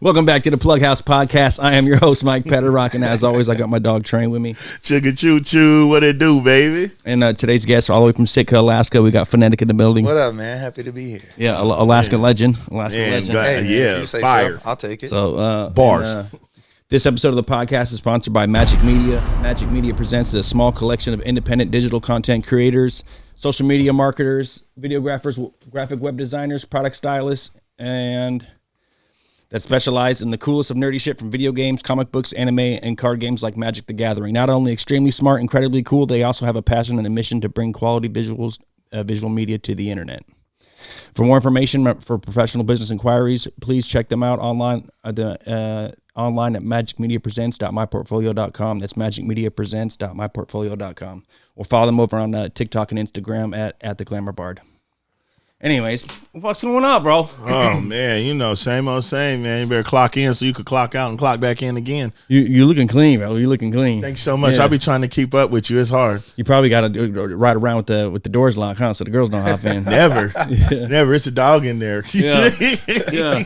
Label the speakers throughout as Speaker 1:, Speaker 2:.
Speaker 1: Welcome back to the PlugHouse podcast. I am your host, Mike Petterock, and as always, I got my dog Train with me.
Speaker 2: Chugga choo choo, what it do, baby?
Speaker 1: And today's guest, all the way from Sitka, Alaska, we got Phonetic in the building.
Speaker 3: What up, man? Happy to be here.
Speaker 1: Yeah, Alaska legend. Alaska legend.
Speaker 3: Hey,
Speaker 2: yeah,
Speaker 3: if you say
Speaker 2: fire.
Speaker 3: So, I'll take it.
Speaker 1: So
Speaker 2: Bars.
Speaker 1: This episode of the podcast is sponsored by Magic Media. Magic Media presents a small collection of independent digital content creators, social media marketers, videographers, graphic web designers, product stylists, and that specialize in the coolest of nerdy shit from video games, comic books, anime, and card games like Magic the Gathering. Not only extremely smart, incredibly cool, they also have a passion and a mission to bring quality visuals, visual media to the internet. For more information for professional business inquiries, please check them out online online at magicmediapresents.myportfolio.com. That's magicmediapresents.myportfolio.com. Or follow them over on TikTok and Instagram at the Glamour Bard. Anyways, what's going on, bro?
Speaker 2: Oh, man, you know, same old same, man. You better clock in so you could clock out and clock back in again.
Speaker 1: You looking clean, bro. You looking clean.
Speaker 2: Thanks so much.
Speaker 1: Yeah.
Speaker 2: I'll be trying to keep up with you. It's hard.
Speaker 1: You probably got to ride around with the doors locked, huh? So the girls don't hop in.
Speaker 2: Never. Never. It's a dog in there.
Speaker 1: Yeah. Yeah.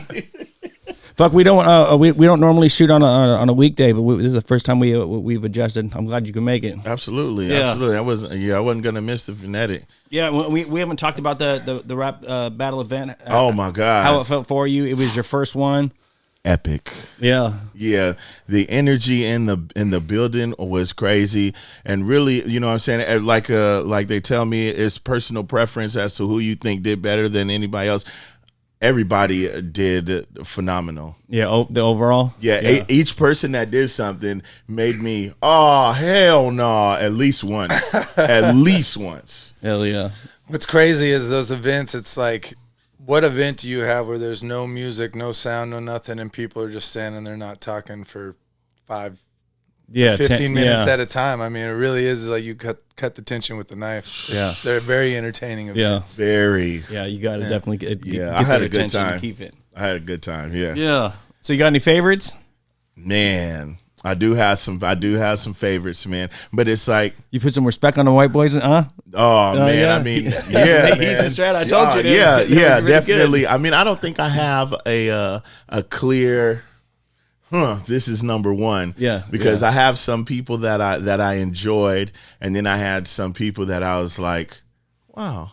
Speaker 1: Fuck, we don't we don't normally shoot on a weekday, but this is the first time we've adjusted. I'm glad you can make it.
Speaker 2: Absolutely,
Speaker 1: Yeah.
Speaker 2: absolutely. I wasn't gonna miss the Phonetic.
Speaker 1: Yeah, we haven't talked about the rap battle event.
Speaker 2: Oh my God,
Speaker 1: How it felt for you? It was your first one.
Speaker 2: Epic.
Speaker 1: Yeah,
Speaker 2: Yeah, the energy in the building was crazy, and really, you know what I'm saying, like they tell me, it's personal preference as to who you think did better than anybody else. Everybody did phenomenal.
Speaker 1: yeah. The overall.
Speaker 2: Yeah, each person that did something made me, oh hell no, at least once, at least once.
Speaker 1: Hell yeah.
Speaker 3: What's crazy is those events, it's like, what event do you have where there's no music, no sound, no nothing, and people are just standing there not talking for 15 minutes at a time? I mean, it really is like you cut the tension with the knife.
Speaker 1: Yeah.
Speaker 3: They're very entertaining events.
Speaker 2: Very.
Speaker 1: Yeah, you got to definitely get
Speaker 2: I had
Speaker 1: their
Speaker 2: a good
Speaker 1: attention and
Speaker 2: time.
Speaker 1: keep it.
Speaker 2: I had a good time. Yeah.
Speaker 1: Yeah. So you got any favorites?
Speaker 2: Man, I do have some favorites, man. But it's like,
Speaker 1: You put some respect on the white boys, huh?
Speaker 2: oh man,
Speaker 1: yeah.
Speaker 2: I mean, yeah,
Speaker 1: They
Speaker 2: man.
Speaker 1: just tried. I told you.
Speaker 2: Yeah,
Speaker 1: They were
Speaker 2: yeah,
Speaker 1: really
Speaker 2: definitely.
Speaker 1: good.
Speaker 2: I mean, I don't think I have a clear. This is number one.
Speaker 1: Yeah,
Speaker 2: because
Speaker 1: yeah.
Speaker 2: I have some people that I enjoyed, and then I had some people that I was like, wow,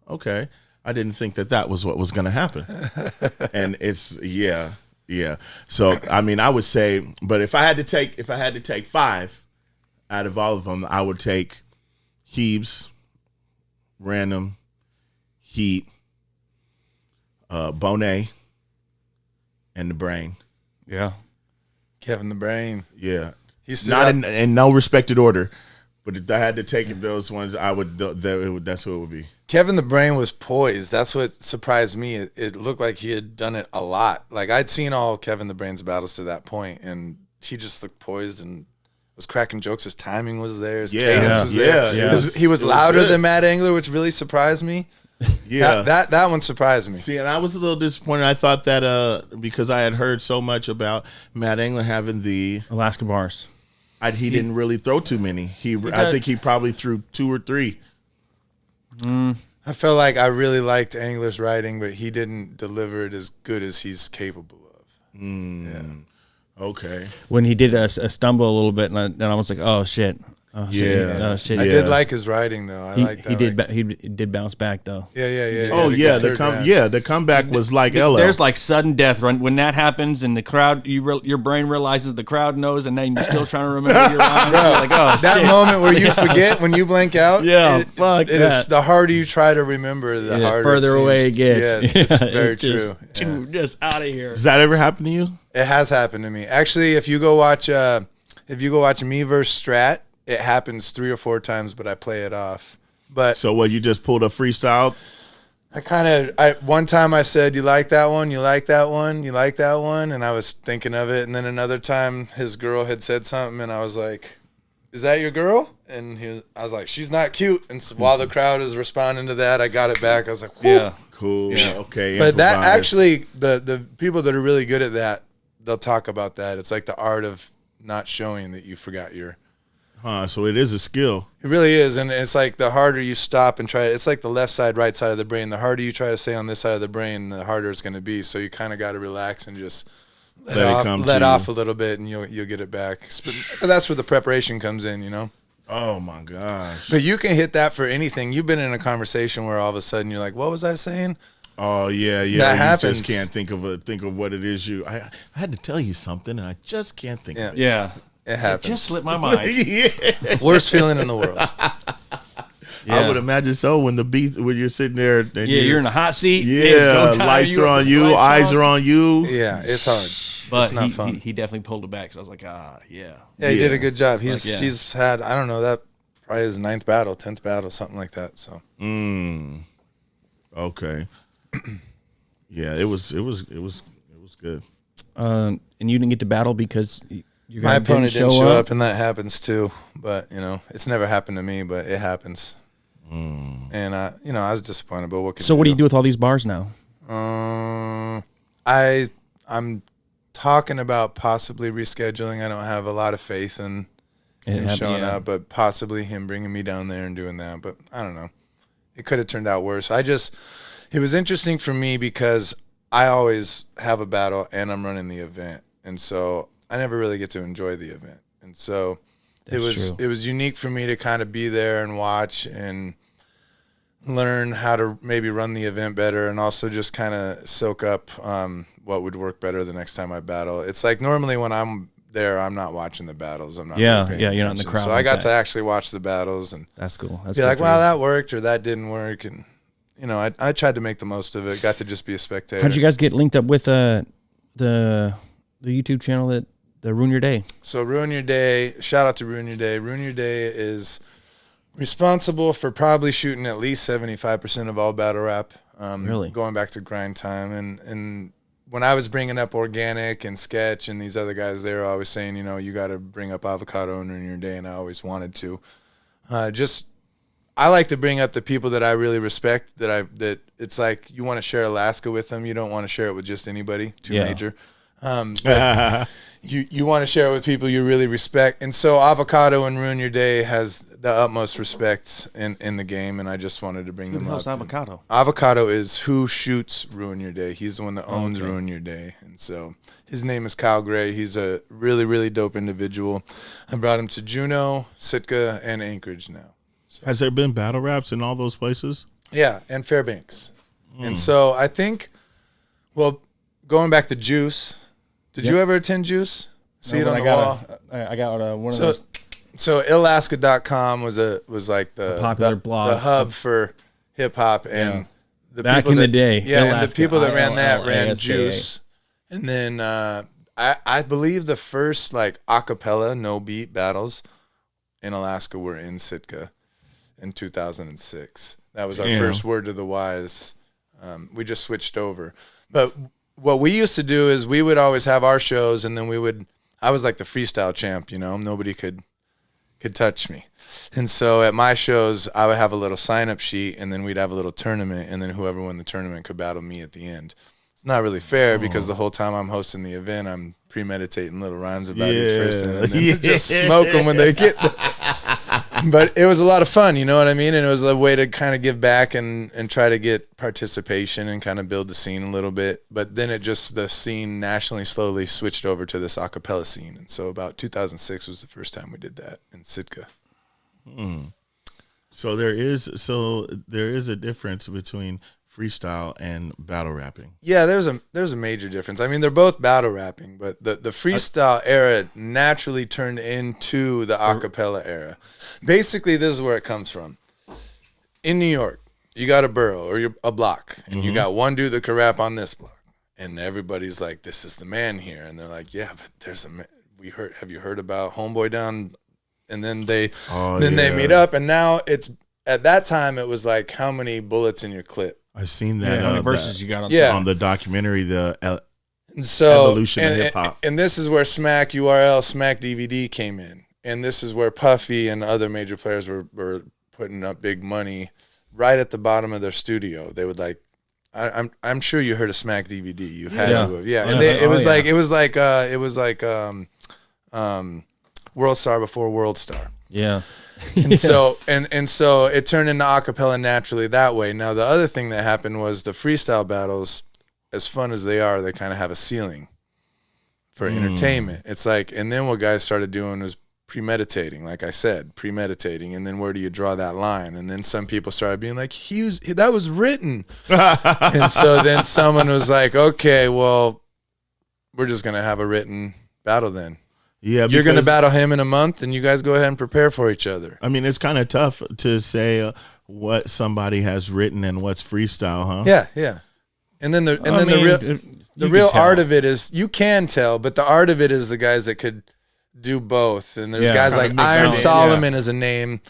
Speaker 2: okay, I didn't think that was what was going to happen, and it's yeah. So I mean, I would say, but if I had to take 5 out of all of them, I would take Heebs, Random, Heat, Bonet, and The Brain.
Speaker 1: Yeah.
Speaker 3: Kevin the Brain.
Speaker 2: Yeah,
Speaker 3: He's
Speaker 2: not in no respected order, but if I had to take those ones, I would. That's what it would be.
Speaker 3: Kevin the Brain was poised. That's what surprised me. It looked like he had done it a lot. Like I'd seen all Kevin the Brain's battles to that point, and he just looked poised and was cracking jokes. His timing was there. His cadence was there.
Speaker 2: Yeah.
Speaker 3: He was louder than Matt Engler, which really surprised me.
Speaker 2: Yeah,
Speaker 3: That one surprised me.
Speaker 2: See, and I was a little disappointed. I thought that because I had heard so much about Matt Engler having the
Speaker 1: Alaska bars.
Speaker 2: he didn't really throw too many. I think he probably threw 2 or 3.
Speaker 3: I felt like I really liked Engler's writing, but he didn't deliver it as good as he's capable of. Yeah.
Speaker 2: Okay.
Speaker 1: When he did a stumble a little bit, and I was like, oh shit. Oh,
Speaker 2: Yeah.
Speaker 1: shit.
Speaker 3: I did like his writing though. I liked that.
Speaker 1: He did bounce back though.
Speaker 3: Yeah.
Speaker 2: Oh yeah,
Speaker 3: the
Speaker 2: the comeback was like Ella.
Speaker 1: There's like sudden death when that happens, and the crowd, your brain realizes the crowd knows, and then you're still trying to remember your lines. You're like, oh,
Speaker 3: that
Speaker 1: shit.
Speaker 3: moment where you forget when you blank out.
Speaker 1: Yeah, fuck
Speaker 3: it
Speaker 1: that.
Speaker 3: is the harder you try to remember, the harder
Speaker 1: further
Speaker 3: it
Speaker 1: away
Speaker 3: seems.
Speaker 1: it gets.
Speaker 3: Yeah, it's very
Speaker 1: It's just,
Speaker 3: true.
Speaker 1: Dude, just out of here.
Speaker 2: Does that ever happen to you?
Speaker 3: It has happened to me. Actually, if you go watch me versus Strat, it happens 3 or 4 times, but I play it off. But
Speaker 2: So what? You just pulled a freestyle?
Speaker 3: one time I said, you like that one? You like that one? You like that one? And I was thinking of it. And then another time his girl had said something and I was like, is that your girl? And I was like, she's not cute. And so while the crowd is responding to that, I got it back. I was like, whoo.
Speaker 1: Yeah.
Speaker 2: Cool.
Speaker 1: Yeah.
Speaker 2: Okay.
Speaker 3: But that
Speaker 2: improvise.
Speaker 3: actually, the people that are really good at that, they'll talk about that. It's like the art of not showing that you forgot your.
Speaker 2: So it is a skill.
Speaker 3: It really is, and it's like the harder you stop and try. It's like the left side, right side of the brain. The harder you try to stay on this side of the brain, the harder it's going to be. So you kind of got to relax and just let off a little bit, and you'll get it back. But that's where the preparation comes in, you know.
Speaker 2: Oh my gosh!
Speaker 3: But you can hit that for anything. You've been in a conversation where all of a sudden you're like, "What was I saying?"
Speaker 2: Oh yeah.
Speaker 3: That
Speaker 2: You
Speaker 3: happens.
Speaker 2: just can't think of what it is. I had to tell you something, and I just can't think of it.
Speaker 1: Yeah.
Speaker 3: It happens.
Speaker 1: Just slipped my mind.
Speaker 2: Yeah.
Speaker 3: Worst feeling in the world.
Speaker 2: I would imagine so when you're sitting there. And
Speaker 1: You're in a hot seat.
Speaker 2: Yeah,
Speaker 1: it's go time,
Speaker 2: lights are on you,
Speaker 1: lights
Speaker 2: eyes are on you.
Speaker 3: Yeah, it's hard.
Speaker 1: But
Speaker 3: it's not fun.
Speaker 1: he definitely pulled it back. So I was like, yeah.
Speaker 3: Yeah, he did a good job. He's had, I don't know, that probably his 9th battle, 10th battle, something like that. So.
Speaker 2: Okay. Yeah, it was good.
Speaker 1: And you didn't get to battle because your guy
Speaker 3: My opponent didn't
Speaker 1: show
Speaker 3: show up, and that happens too. But you know, it's never happened to me, but it happens. And I was disappointed. But what can
Speaker 1: So what do you do with all these bars now?
Speaker 3: I'm talking about possibly rescheduling. I don't have a lot of faith in him showing up, but possibly him bringing me down there and doing that. But I don't know. It could have turned out worse. It was interesting for me because I always have a battle and I'm running the event, and so I never really get to enjoy the event. And so it was unique for me to kind of be there and watch and learn how to maybe run the event better, and also just kind of soak up what would work better the next time I battle. It's like normally when I'm there, I'm not watching the battles. I'm not.
Speaker 1: Yeah,
Speaker 3: really
Speaker 1: you're not in the crowd.
Speaker 3: So I got to actually watch the battles, and
Speaker 1: that's cool. That's
Speaker 3: be like, wow, that worked or that didn't work, and I tried to make the most of it. Got to just be a spectator.
Speaker 1: How'd you guys get linked up with the YouTube channel that Ruin Your Day?
Speaker 3: So Ruin Your Day, shout out to Ruin Your Day. Ruin Your Day is responsible for probably shooting at least 75% of all battle rap.
Speaker 1: Really?
Speaker 3: Going back to Grind Time. And when I was bringing up Organic and Sketch and these other guys, they were always saying, you got to bring up Avocado and Ruin Your Day, and I always wanted to. I like to bring up the people that I really respect, that it's like you want to share Alaska with them. You don't want to share it with just anybody, major. You want to share it with people you really respect. And so Avocado and Ruin Your Day has the utmost respect in the game, and I just wanted to bring them up.
Speaker 1: Who's Avocado?
Speaker 3: Avocado is who shoots Ruin Your Day. He's the one that owns Ruin Your Day. And so his name is Kyle Gray. He's a really, really dope individual. I brought him to Juneau, Sitka, and Anchorage now. So.
Speaker 2: Has there been battle raps in all those places?
Speaker 3: Yeah, and Fairbanks. And so I think, going back to Juice, did you ever attend Juice? See it on the wall?
Speaker 1: I got one of those.
Speaker 3: So Illaska.com was like the
Speaker 1: popular blog,
Speaker 3: the hub for hip hop, and the
Speaker 1: back
Speaker 3: people
Speaker 1: in
Speaker 3: that,
Speaker 1: the day.
Speaker 3: Yeah,
Speaker 1: Illaska,
Speaker 3: and the people that ran that ran
Speaker 1: ILLASKA.
Speaker 3: Juice. And then I believe the first like acapella no beat battles in Alaska were in Sitka in 2006. That was our first Word to the Wise. We just switched over. But what we used to do is we would always have our shows, and then I was like the freestyle champ, nobody could touch me. And so at my shows, I would have a little sign-up sheet, and then we'd have a little tournament, and then whoever won the tournament could battle me at the end. It's not really fair because the whole time I'm hosting the event, I'm premeditating little rhymes about each person, and then just smoke them when they get there. But it was a lot of fun, you know what I mean? And it was a way to kind of give back and try to get participation and kind of build the scene a little bit. But then the scene nationally slowly switched over to this a cappella scene. And so about 2006 was the first time we did that in Sitka.
Speaker 2: So there is a difference between freestyle and battle rapping.
Speaker 3: Yeah, there's a major difference. I mean, they're both battle rapping, but the freestyle era naturally turned into the acapella era. Basically, this is where it comes from. In New York, you got a borough or a block, and you got one dude that can rap on this block, and everybody's like, "This is the man here," and they're like, "Yeah, but there's a man. Have you heard about Homeboy down?" And then they meet up, and now it's at that time it was like, how many bullets in your clip?
Speaker 2: I've seen that.
Speaker 1: How many verses you got
Speaker 2: on the documentary,
Speaker 3: and so,
Speaker 2: evolution of hip hop.
Speaker 3: And this is where Smack DVD came in. And this is where Puffy and other major players were putting up big money right at the bottom of their studio. They would like, I'm sure you heard of Smack DVD. You had to have, And it was like World Star before World Star.
Speaker 1: Yeah.
Speaker 3: And so it turned into acapella naturally that way. Now the other thing that happened was the freestyle battles, as fun as they are, they kind of have a ceiling. for entertainment. It's like, and then what guys started doing was premeditating, like I said, premeditating, and then where do you draw that line? And then some people started being like, that was written. And so then someone was like, okay, well, we're just going to have a written battle then.
Speaker 2: Yeah,
Speaker 3: you're going to battle him in a month, and you guys go ahead and prepare for each other.
Speaker 2: I mean, it's kind of tough to say what somebody has written and what's freestyle, huh?
Speaker 3: Yeah. And then the real art of it is, you can tell, but the art of it is the guys that could do both. And there's guys like Iron Solomon is a name.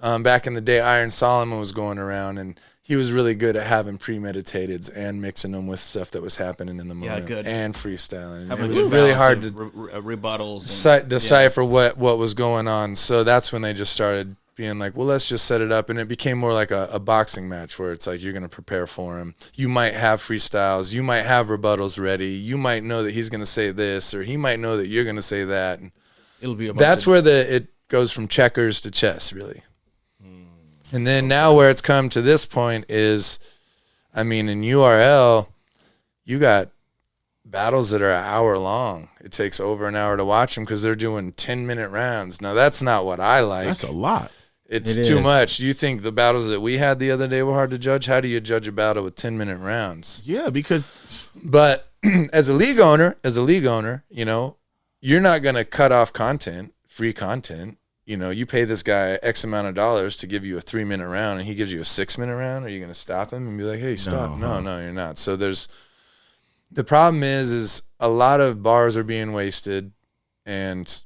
Speaker 3: Back in the day, Iron Solomon was going around, and he was really good at having premeditateds and mixing them with stuff that was happening in the moment and freestyling. It was really hard to
Speaker 1: rebuttals
Speaker 3: decipher what was going on. So that's when they just started being like, well, let's just set it up. And it became more like a boxing match where it's like you're going to prepare for him. You might have freestyles. You might have rebuttals ready. You might know that he's going to say this, or he might know that you're going to say that. And
Speaker 1: it'll be
Speaker 3: that's where it goes from checkers to chess, really. And then now where it's come to this point is, I mean, in URL, you got battles that are an hour long. It takes over an hour to watch them because they're doing 10-minute rounds. Now, that's not what I like.
Speaker 2: That's a lot.
Speaker 3: It's too much. You think the battles that we had the other day were hard to judge? How do you judge a battle with 10-minute rounds?
Speaker 2: Yeah, because...
Speaker 3: But as a league owner, you know, you're not going to cut off free content. You know, you pay this guy X amount of dollars to give you a 3-minute round, and he gives you a 6-minute round. Are you going to stop him and be like, hey, stop? No, you're not. So the problem is a lot of bars are being wasted, and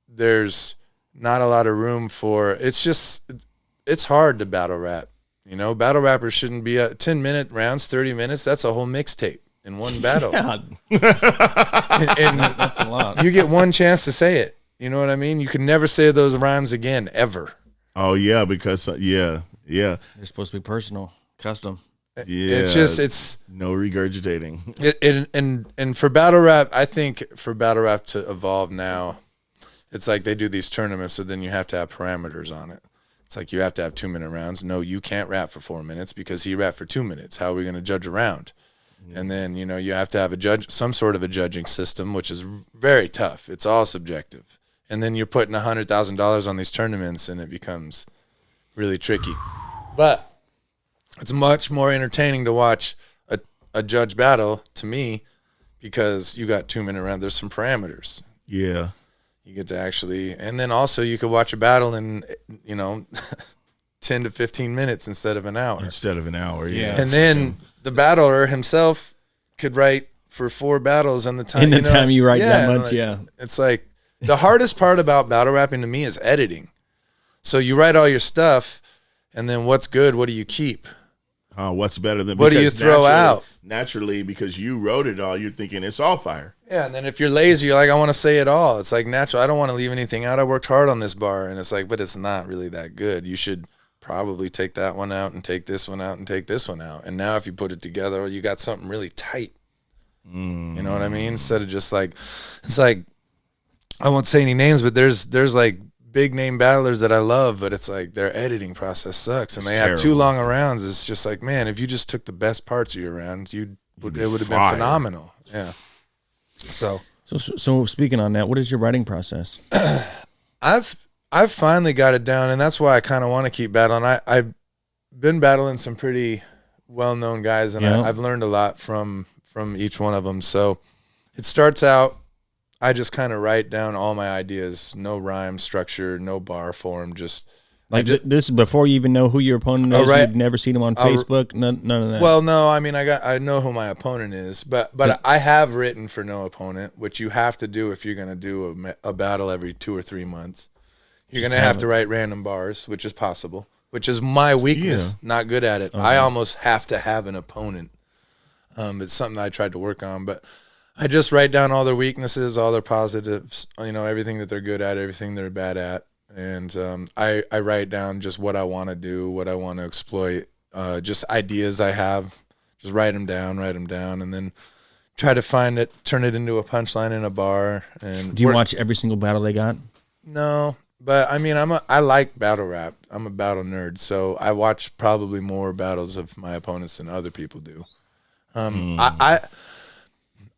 Speaker 3: there's not a lot of room for, it's hard to battle rap. You know, battle rappers shouldn't be 10-minute rounds, 30 minutes. That's a whole mixtape in one battle.
Speaker 1: Yeah.
Speaker 3: and
Speaker 1: that's a lot.
Speaker 3: You get one chance to say it. You know what I mean? You can never say those rhymes again, ever.
Speaker 2: Oh, yeah, because, yeah.
Speaker 1: They're supposed to be personal, custom.
Speaker 2: Yeah.
Speaker 3: It's
Speaker 2: no regurgitating.
Speaker 3: And for battle rap, I think for battle rap to evolve now, it's like they do these tournaments, so then you have to have parameters on it. It's like you have to have 2-minute rounds. No, you can't rap for 4 minutes because he rapped for 2 minutes. How are we going to judge a round? And then, you know, you have to have some sort of a judging system, which is very tough. It's all subjective. And then you're putting $100,000 on these tournaments, and it becomes really tricky. But it's much more entertaining to watch a judge battle, to me, because you got 2-minute rounds. There's some parameters.
Speaker 2: Yeah.
Speaker 3: You get to actually, and then also you could watch a battle in, you know, 10 to 15 minutes instead of an hour.
Speaker 2: Yeah.
Speaker 3: And then the battler himself could write for 4 battles in the time.
Speaker 1: Time you write that much,
Speaker 3: It's like, the hardest part about battle rapping to me is editing. So you write all your stuff, and then what's good, what do you keep?
Speaker 2: What's better than
Speaker 3: what do you throw out?
Speaker 2: Naturally, because you wrote it all, you're thinking it's all fire.
Speaker 3: Yeah, and then if you're lazy, you're like, I want to say it all. It's like natural. I don't want to leave anything out. I worked hard on this bar, and it's like, but it's not really that good. You should probably take that one out and take this one out and take this one out. And now if you put it together, you got something really tight. You know what I mean? Instead of just like, it's like, I won't say any names, but there's like big name battlers that I love, but it's like their editing process sucks, and they have too long of rounds. It's just like, man, if you just took the best parts of your rounds, it would have been phenomenal. Yeah. So
Speaker 1: speaking on that, what is your writing process?
Speaker 3: I've finally got it down, and that's why I kind of want to keep battling. I've been battling some pretty well-known guys, and I've learned a lot from each one of them. So it starts out, I just kind of write down all my ideas. No rhyme structure, no bar form, just...
Speaker 1: Like this is before you even know who your opponent is. Right. You've never seen him on Facebook. None of that.
Speaker 3: Well, no. I mean, I know who my opponent is, but I have written for no opponent, which you have to do if you're going to do a battle every 2 or 3 months. You're going to have to write random bars, which is possible, which is my weakness. Yeah. Not good at it. Okay. I almost have to have an opponent. It's something I tried to work on, but I just write down all their weaknesses, all their positives, you know, everything that they're good at, everything they're bad at. And I write down just what I want to do, what I want to exploit, just ideas I have. Just write them down, and then try to find it, turn it into a punchline in a bar. And
Speaker 1: do you watch every single battle they got?
Speaker 3: No, but I mean, I like battle rap. I'm a battle nerd, so I watch probably more battles of my opponents than other people do.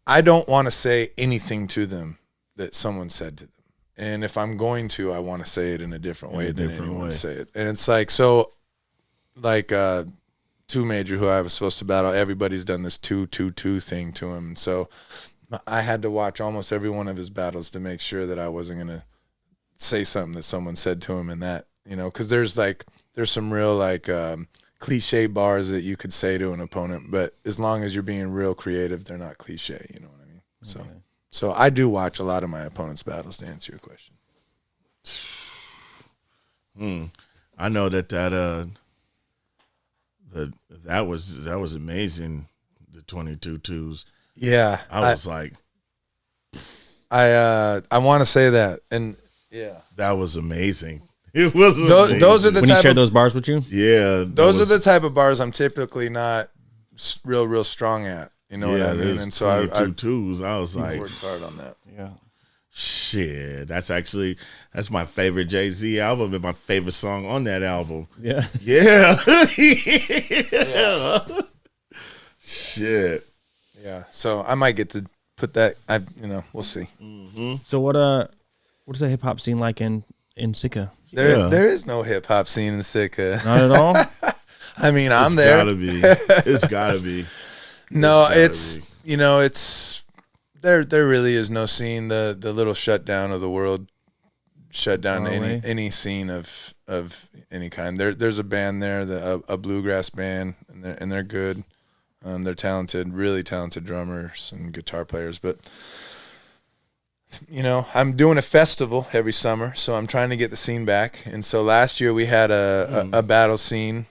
Speaker 3: I don't want to say anything to them that someone said to them. And if I'm going to, I want to say it in a different way than anyone say it. And it's like, so like, 2 Major, who I was supposed to battle, everybody's done this 2-2-2 thing to him. So I had to watch almost every one of his battles to make sure that I wasn't going to say something that someone said to him in that, you know, because there's some real like cliche bars that you could say to an opponent, but as long as you're being real creative, they're not cliche, you know what I mean? So I do watch a lot of my opponent's battles, to answer your question.
Speaker 2: I know that was amazing, the 22-2s.
Speaker 3: Yeah.
Speaker 2: I was like,
Speaker 3: I want to say that, and yeah,
Speaker 2: that was amazing. It was
Speaker 3: amazing. Those are the
Speaker 1: when
Speaker 3: type
Speaker 1: he shared
Speaker 3: of,
Speaker 1: those bars with you.
Speaker 2: Yeah,
Speaker 3: those are the type of bars I'm typically not real strong at. You know what I mean? And so I
Speaker 2: 22-2s. I was like,
Speaker 3: worked hard on that.
Speaker 1: Yeah.
Speaker 2: Shit, that's my favorite Jay-Z album and my favorite song on that album.
Speaker 1: Yeah.
Speaker 2: Yeah. Shit.
Speaker 3: Yeah. So I might get to put that. We'll see.
Speaker 1: So what is the hip hop scene like in Sitka?
Speaker 3: There is no hip hop scene in Sitka.
Speaker 1: Not at all.
Speaker 3: I mean, I'm there.
Speaker 2: It's gotta be.
Speaker 3: No, it's there really is no scene. The little shutdown of the world shut down any scene of any kind. There's a band there, a bluegrass band, and they're good. They're talented, really talented drummers and guitar players. But I'm doing a festival every summer, so I'm trying to get the scene back. And so last year we had a battle scene.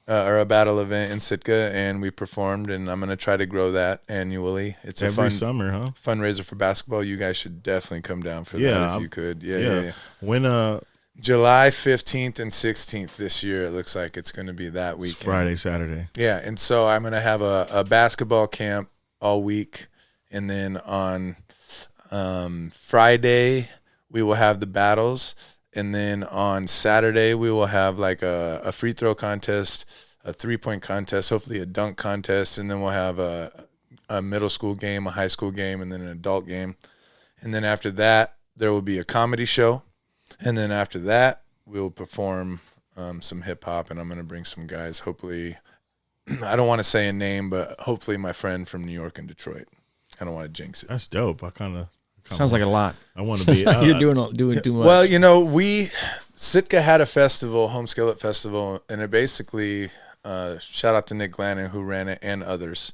Speaker 3: Or a battle event in Sitka, and we performed, and I'm going to try to grow that annually. It's
Speaker 2: every summer, huh?
Speaker 3: Fundraiser for basketball. You guys should definitely come down for that if you could. Yeah.
Speaker 2: When
Speaker 3: July 15th and 16th this year, it looks like it's going to be that weekend.
Speaker 2: Friday, Saturday.
Speaker 3: Yeah, and so I'm going to have a basketball camp all week, and then on Friday we will have the battles. And then on Saturday, we will have like a free throw contest, a 3-point contest, hopefully a dunk contest. And then we'll have a middle school game, a high school game, and then an adult game. And then after that, there will be a comedy show. And then after that, we'll perform some hip hop. And I'm going to bring some guys, hopefully, I don't want to say a name, but hopefully my friend from New York and Detroit. I don't want to jinx it.
Speaker 2: That's dope.
Speaker 1: Sounds like a lot.
Speaker 2: I want to be.
Speaker 1: You're doing too much.
Speaker 3: Well, Sitka had a festival, Home Skillet Festival, and it basically, shout out to Nick Glannon who ran it and others.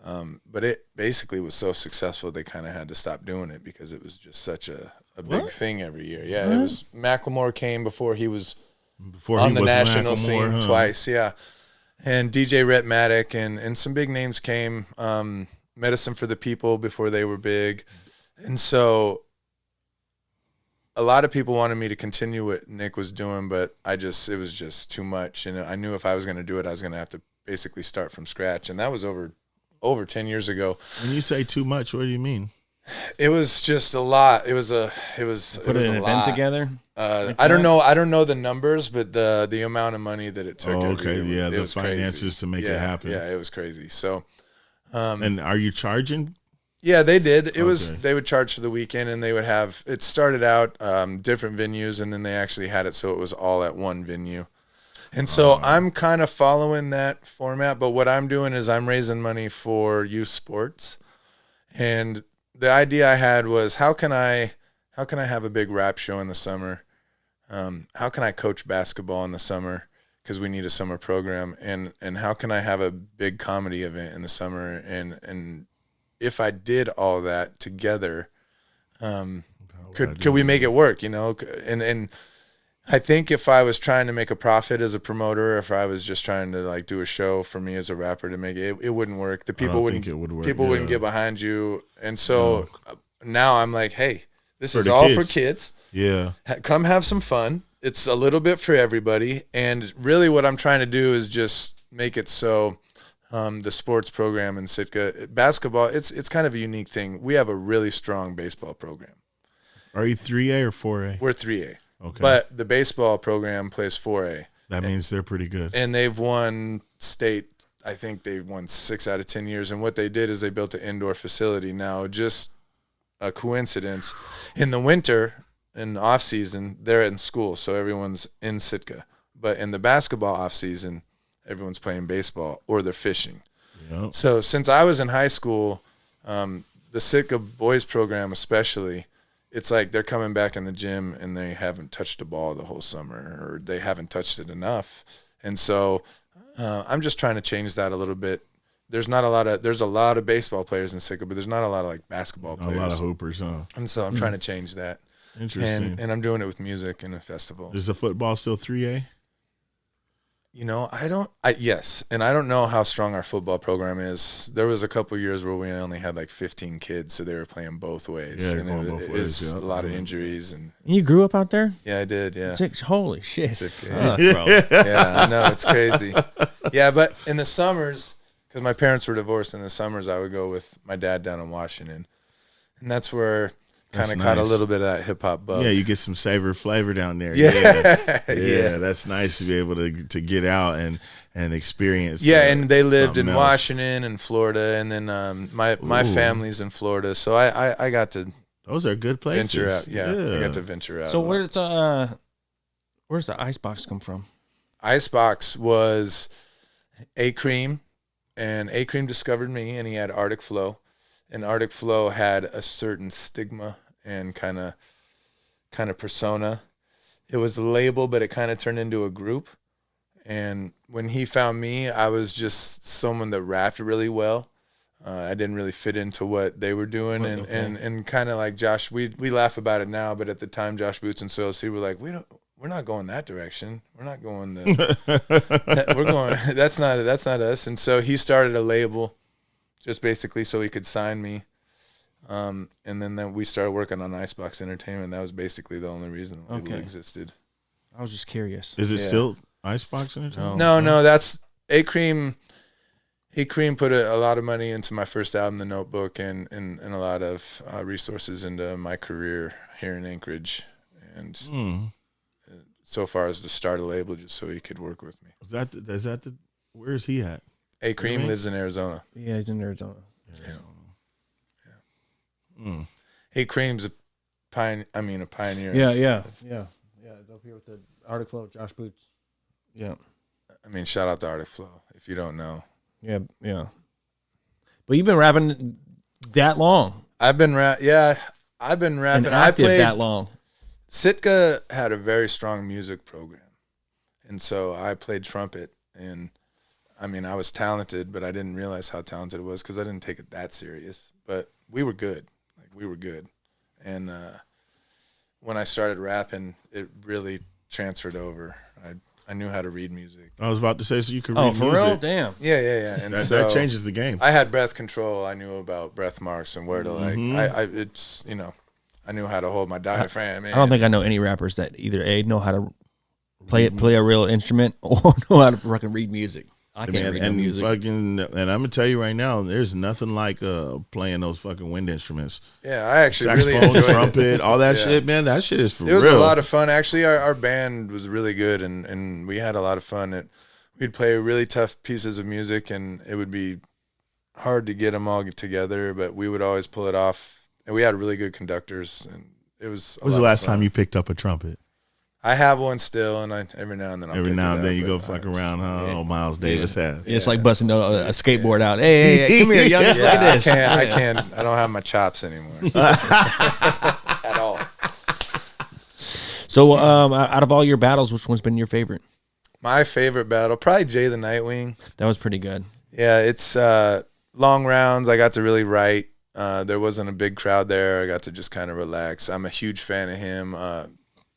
Speaker 3: But it basically was so successful they kind of had to stop doing it because it was just such a big thing every year. Yeah, it was. Macklemore came before he was on the national scene twice. Yeah, and DJ Rhett Maddock and some big names came. Medicine for the People before they were big. And so a lot of people wanted me to continue what Nick was doing, but it was just too much. And I knew if I was going to do it, I was going to have to basically start from scratch. And that was over 10 years ago.
Speaker 2: When you say too much, what do you mean?
Speaker 3: It was just a lot. It was
Speaker 1: Put an event together?
Speaker 3: I don't know the numbers, but the amount of money that it took.
Speaker 2: Oh, okay. Yeah. The finances
Speaker 3: crazy.
Speaker 2: To make it happen.
Speaker 3: Yeah. It was crazy. So,
Speaker 2: and are you charging?
Speaker 3: Yeah, they did. They would charge for the weekend, and they would have, it started out different venues, and then they actually had it so it was all at one venue. And so I'm kind of following that format, but what I'm doing is I'm raising money for youth sports. And the idea I had was how can I have a big rap show in the summer? How can I coach basketball in the summer? Because we need a summer program. And how can I have a big comedy event in the summer? And if I did all that together, could we make it work, And I think if I was trying to make a profit as a promoter, if I was just trying to like do a show for me as a rapper to make it wouldn't work. The people wouldn't get behind you. And so now I'm like, hey, this is all for kids.
Speaker 2: Yeah.
Speaker 3: Come have some fun. It's a little bit for everybody. And really what I'm trying to do is just make it so the sports program in Sitka, basketball, it's kind of a unique thing. We have a really strong baseball program.
Speaker 2: Are you 3A or 4A?
Speaker 3: We're 3A.
Speaker 2: Okay.
Speaker 3: But the baseball program plays 4A.
Speaker 2: That means they're pretty good.
Speaker 3: And they've won state, I think they won 6 out of 10 years. And what they did is they built an indoor facility. Now, just a coincidence, in the winter, in the off season, they're in school, so everyone's in Sitka. But in the basketball off season, everyone's playing baseball or they're fishing.
Speaker 2: Yep.
Speaker 3: So since I was in high school, the Sitka boys program especially, it's like they're coming back in the gym and they haven't touched a ball the whole summer, or they haven't touched it enough. And so I'm just trying to change that a little bit. There's a lot of baseball players in Sitka, but there's not a lot of like basketball players.
Speaker 2: A lot of hoopers, huh?
Speaker 3: And so I'm trying to change that.
Speaker 2: Interesting.
Speaker 3: And I'm doing it with music and a festival.
Speaker 2: Is the football still 3A?
Speaker 3: You know, yes, and I don't know how strong our football program is. There was a couple years where we only had like 15 kids, so they were playing both ways.
Speaker 2: Yeah,
Speaker 3: and
Speaker 2: going
Speaker 3: it
Speaker 2: both
Speaker 3: was
Speaker 2: ways,
Speaker 3: a lot of injuries. And
Speaker 1: You grew up out there?
Speaker 3: yeah, I did. Yeah,
Speaker 1: Holy shit.
Speaker 3: Sitka,
Speaker 1: Fuck, bro.
Speaker 3: yeah, I know, it's crazy. Yeah, but in the summers, because my parents were divorced, in the summers I would go with my dad down in Washington, and that's where kind of caught a
Speaker 2: nice.
Speaker 3: little bit of that hip hop bug.
Speaker 2: Yeah, you get some savor flavor down there.
Speaker 3: Yeah.
Speaker 2: Yeah, that's nice to be able to get out and experience.
Speaker 3: Yeah, and they lived in
Speaker 2: something else.
Speaker 3: Washington and Florida, and then my family's in Florida, so I got to
Speaker 2: Those are good places.
Speaker 3: venture out. Yeah, I got to venture out.
Speaker 1: So where's the icebox come from?
Speaker 3: Icebox was A-Cream, and A-Cream discovered me, and he had Arctic Flow, and Arctic Flow had a certain stigma and kind of persona. It was a label, but it kind of turned into a group. And when he found me, I was just someone that rapped really well. I didn't really fit into what they were doing, and kind of like Josh. We laugh about it now, but at the time, Josh Boots and Soil C were like, we're not going that direction. We're not going we're going. That's not us. And so he started a label, just basically so he could sign me. And then we started working on Icebox Entertainment. That was basically the only reason the label existed.
Speaker 1: I was just curious.
Speaker 2: Is it still Icebox Entertainment?
Speaker 3: No, that's A-Cream. A-Cream put a lot of money into my first album, The Notebook, and a lot of resources into my career here in Anchorage. And so far as to start a label just so he could work with me.
Speaker 2: Is that the where is he at?
Speaker 3: A-Cream lives in Arizona.
Speaker 1: Yeah, he's in Arizona.
Speaker 3: A-Cream's a pioneer.
Speaker 1: Yeah. Up here with the Arctic Flow, Josh Boots. Yeah.
Speaker 3: I mean, shout out to Arctic Flow, if you don't know.
Speaker 1: Yeah. But you've been rapping that long.
Speaker 3: I've been rapping.
Speaker 1: And active that long.
Speaker 3: Sitka had a very strong music program. And so I played trumpet. And, I mean, I was talented, but I didn't realize how talented it was because I didn't take it that serious. But we were good. And when I started rapping, it really transferred over. I knew how to read music.
Speaker 2: I was about to say, so you could read
Speaker 1: Oh, for
Speaker 2: music.
Speaker 1: real? Damn.
Speaker 3: Yeah. And
Speaker 2: That changes the game.
Speaker 3: I had breath control. I knew about breath marks and where to I knew how to hold my diaphragm.
Speaker 1: I don't think I know any rappers that either know how to play a real instrument or know how to fucking read music. I can't read no music.
Speaker 2: And I'm gonna tell you right now, there's nothing like playing those fucking wind instruments.
Speaker 3: Yeah, I actually really
Speaker 2: Saxophone,
Speaker 3: enjoyed
Speaker 2: trumpet,
Speaker 3: it.
Speaker 2: all that shit, man. That shit is for real.
Speaker 3: It was a lot of fun. Actually, our band was really good, and we had a lot of fun. We'd play really tough pieces of music, and it would be hard to get them all together, but we would always pull it off. And we had really good conductors, and it was.
Speaker 2: When was the last time you picked up a trumpet?
Speaker 3: I have one still, and every now and then
Speaker 2: You go fuck around, huh? Oh, Miles Davis has.
Speaker 1: It's like busting a skateboard out. Hey, come here, youngest. Look at this.
Speaker 3: I don't have my chops anymore at all.
Speaker 1: So, out of all your battles, which one's been your favorite?
Speaker 3: My favorite battle, probably Jay the Nightwing.
Speaker 1: That was pretty good.
Speaker 3: Yeah, it's long rounds. I got to really write. There wasn't a big crowd there. I got to just kind of relax. I'm a huge fan of him.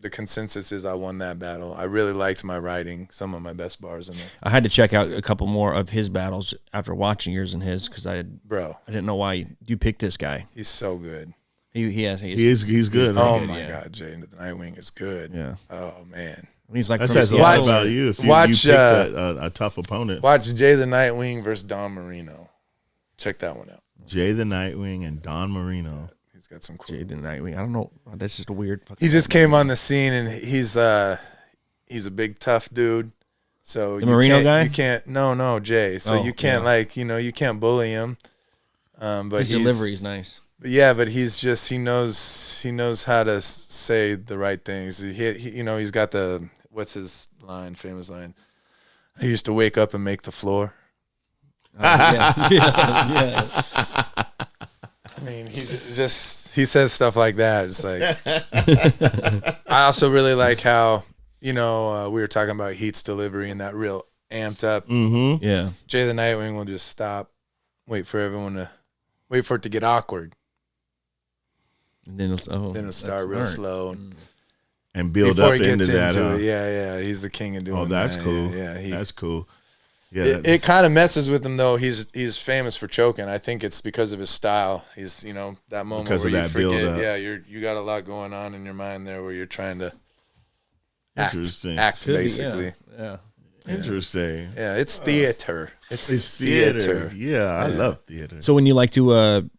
Speaker 3: The consensus is I won that battle. I really liked my writing, some of my best bars in there.
Speaker 1: I had to check out a couple more of his battles after watching yours and his because I didn't know why you picked this guy.
Speaker 3: He's so good.
Speaker 2: He's good.
Speaker 3: Oh my God, Jay the Nightwing is good.
Speaker 1: Yeah.
Speaker 3: Oh man.
Speaker 1: He's like
Speaker 2: That says a lot about you. If you picked a tough opponent.
Speaker 3: Watch Jay the Nightwing versus Don Marino. Check that one out.
Speaker 2: Jay the Nightwing and Don Marino.
Speaker 3: He's got some cool.
Speaker 1: Jay the Nightwing. I don't know. That's just a weird.
Speaker 3: He just came on the scene, and he's a big tough dude, So
Speaker 1: The Marino guy?
Speaker 3: You can't. No, Jay. So you can't you can't bully him. But
Speaker 1: his delivery is nice.
Speaker 3: Yeah, but he's just he knows how to say the right things. He's got what's his line, famous line. I used to wake up and make the floor.
Speaker 1: Yeah.
Speaker 3: I mean, he says stuff like that. It's like I also really like how we were talking about Heat's delivery and that real amped up.
Speaker 2: Mm-hmm.
Speaker 1: Yeah.
Speaker 3: Jay the Nightwing will just stop, wait for it to get awkward.
Speaker 1: And then
Speaker 3: it'll start real slow
Speaker 2: and build
Speaker 3: before
Speaker 2: up
Speaker 3: he gets
Speaker 2: into that.
Speaker 3: it. Yeah, he's the king of doing that.
Speaker 2: Oh, that's cool.
Speaker 3: Yeah,
Speaker 2: that's cool. Yeah,
Speaker 3: it kind of messes with him though. He's famous for choking. I think it's because of his style. He's that moment
Speaker 2: because
Speaker 3: where
Speaker 2: of
Speaker 3: you
Speaker 2: that
Speaker 3: forget.
Speaker 2: build-up.
Speaker 3: Yeah, you got a lot going on in your mind there where you're trying to act
Speaker 1: Could be,
Speaker 3: basically.
Speaker 1: Yeah.
Speaker 2: Interesting.
Speaker 3: Yeah, it's theater.
Speaker 2: It's theater. Yeah, I love theater.
Speaker 1: So when you like to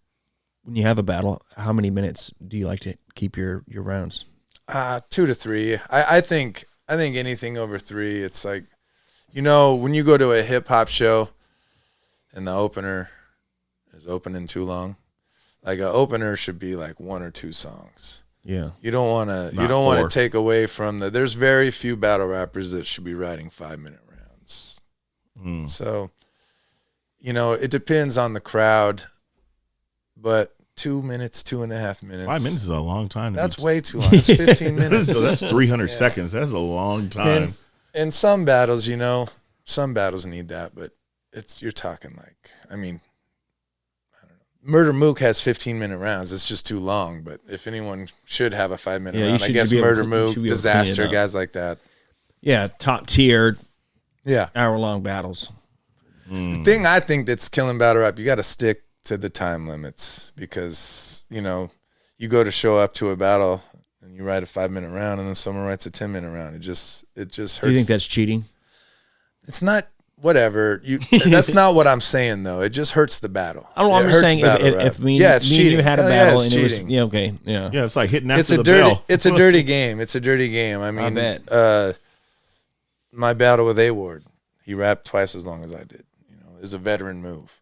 Speaker 1: when you have a battle, how many minutes do you like to keep your rounds?
Speaker 3: 2 to 3. I think anything over 3, it's like, when you go to a hip hop show and the opener is opening too long, like an opener should be like 1 or 2 songs.
Speaker 1: Yeah.
Speaker 3: You don't want to take away from there's very few battle rappers that should be writing 5-minute rounds. So, it depends on the crowd, but 2 minutes, 2.5 minutes.
Speaker 2: 5 minutes is a long time.
Speaker 3: That's way too long. It's 15 minutes.
Speaker 2: So that's 300 seconds. That's a long time.
Speaker 3: And some battles, some battles need that, but you're talking like, I don't know. Murder Mook has 15-minute rounds. It's just too long, but if anyone should have a 5-minute round, I guess Murder Mook, Disaster, guys like that.
Speaker 1: Yeah, top tier.
Speaker 3: Yeah.
Speaker 1: Hour-long battles.
Speaker 3: The thing I think that's killing battle rap, you got to stick to the time limits because, you go to show up to a battle and you write a 5-minute round and then someone writes a 10-minute round. It just hurts.
Speaker 1: Do you think that's cheating?
Speaker 3: It's not. Whatever that's not what I'm saying though. It just hurts the battle.
Speaker 1: I don't know. I'm just saying if me and you had a battle and
Speaker 3: cheating.
Speaker 1: It was
Speaker 2: Yeah, it's like hitting after
Speaker 3: the
Speaker 2: dirty bell.
Speaker 3: It's a dirty game. It's a dirty game. I mean,
Speaker 1: I bet.
Speaker 3: My battle with A-Ward, he rapped twice as long as I did. It's a veteran move.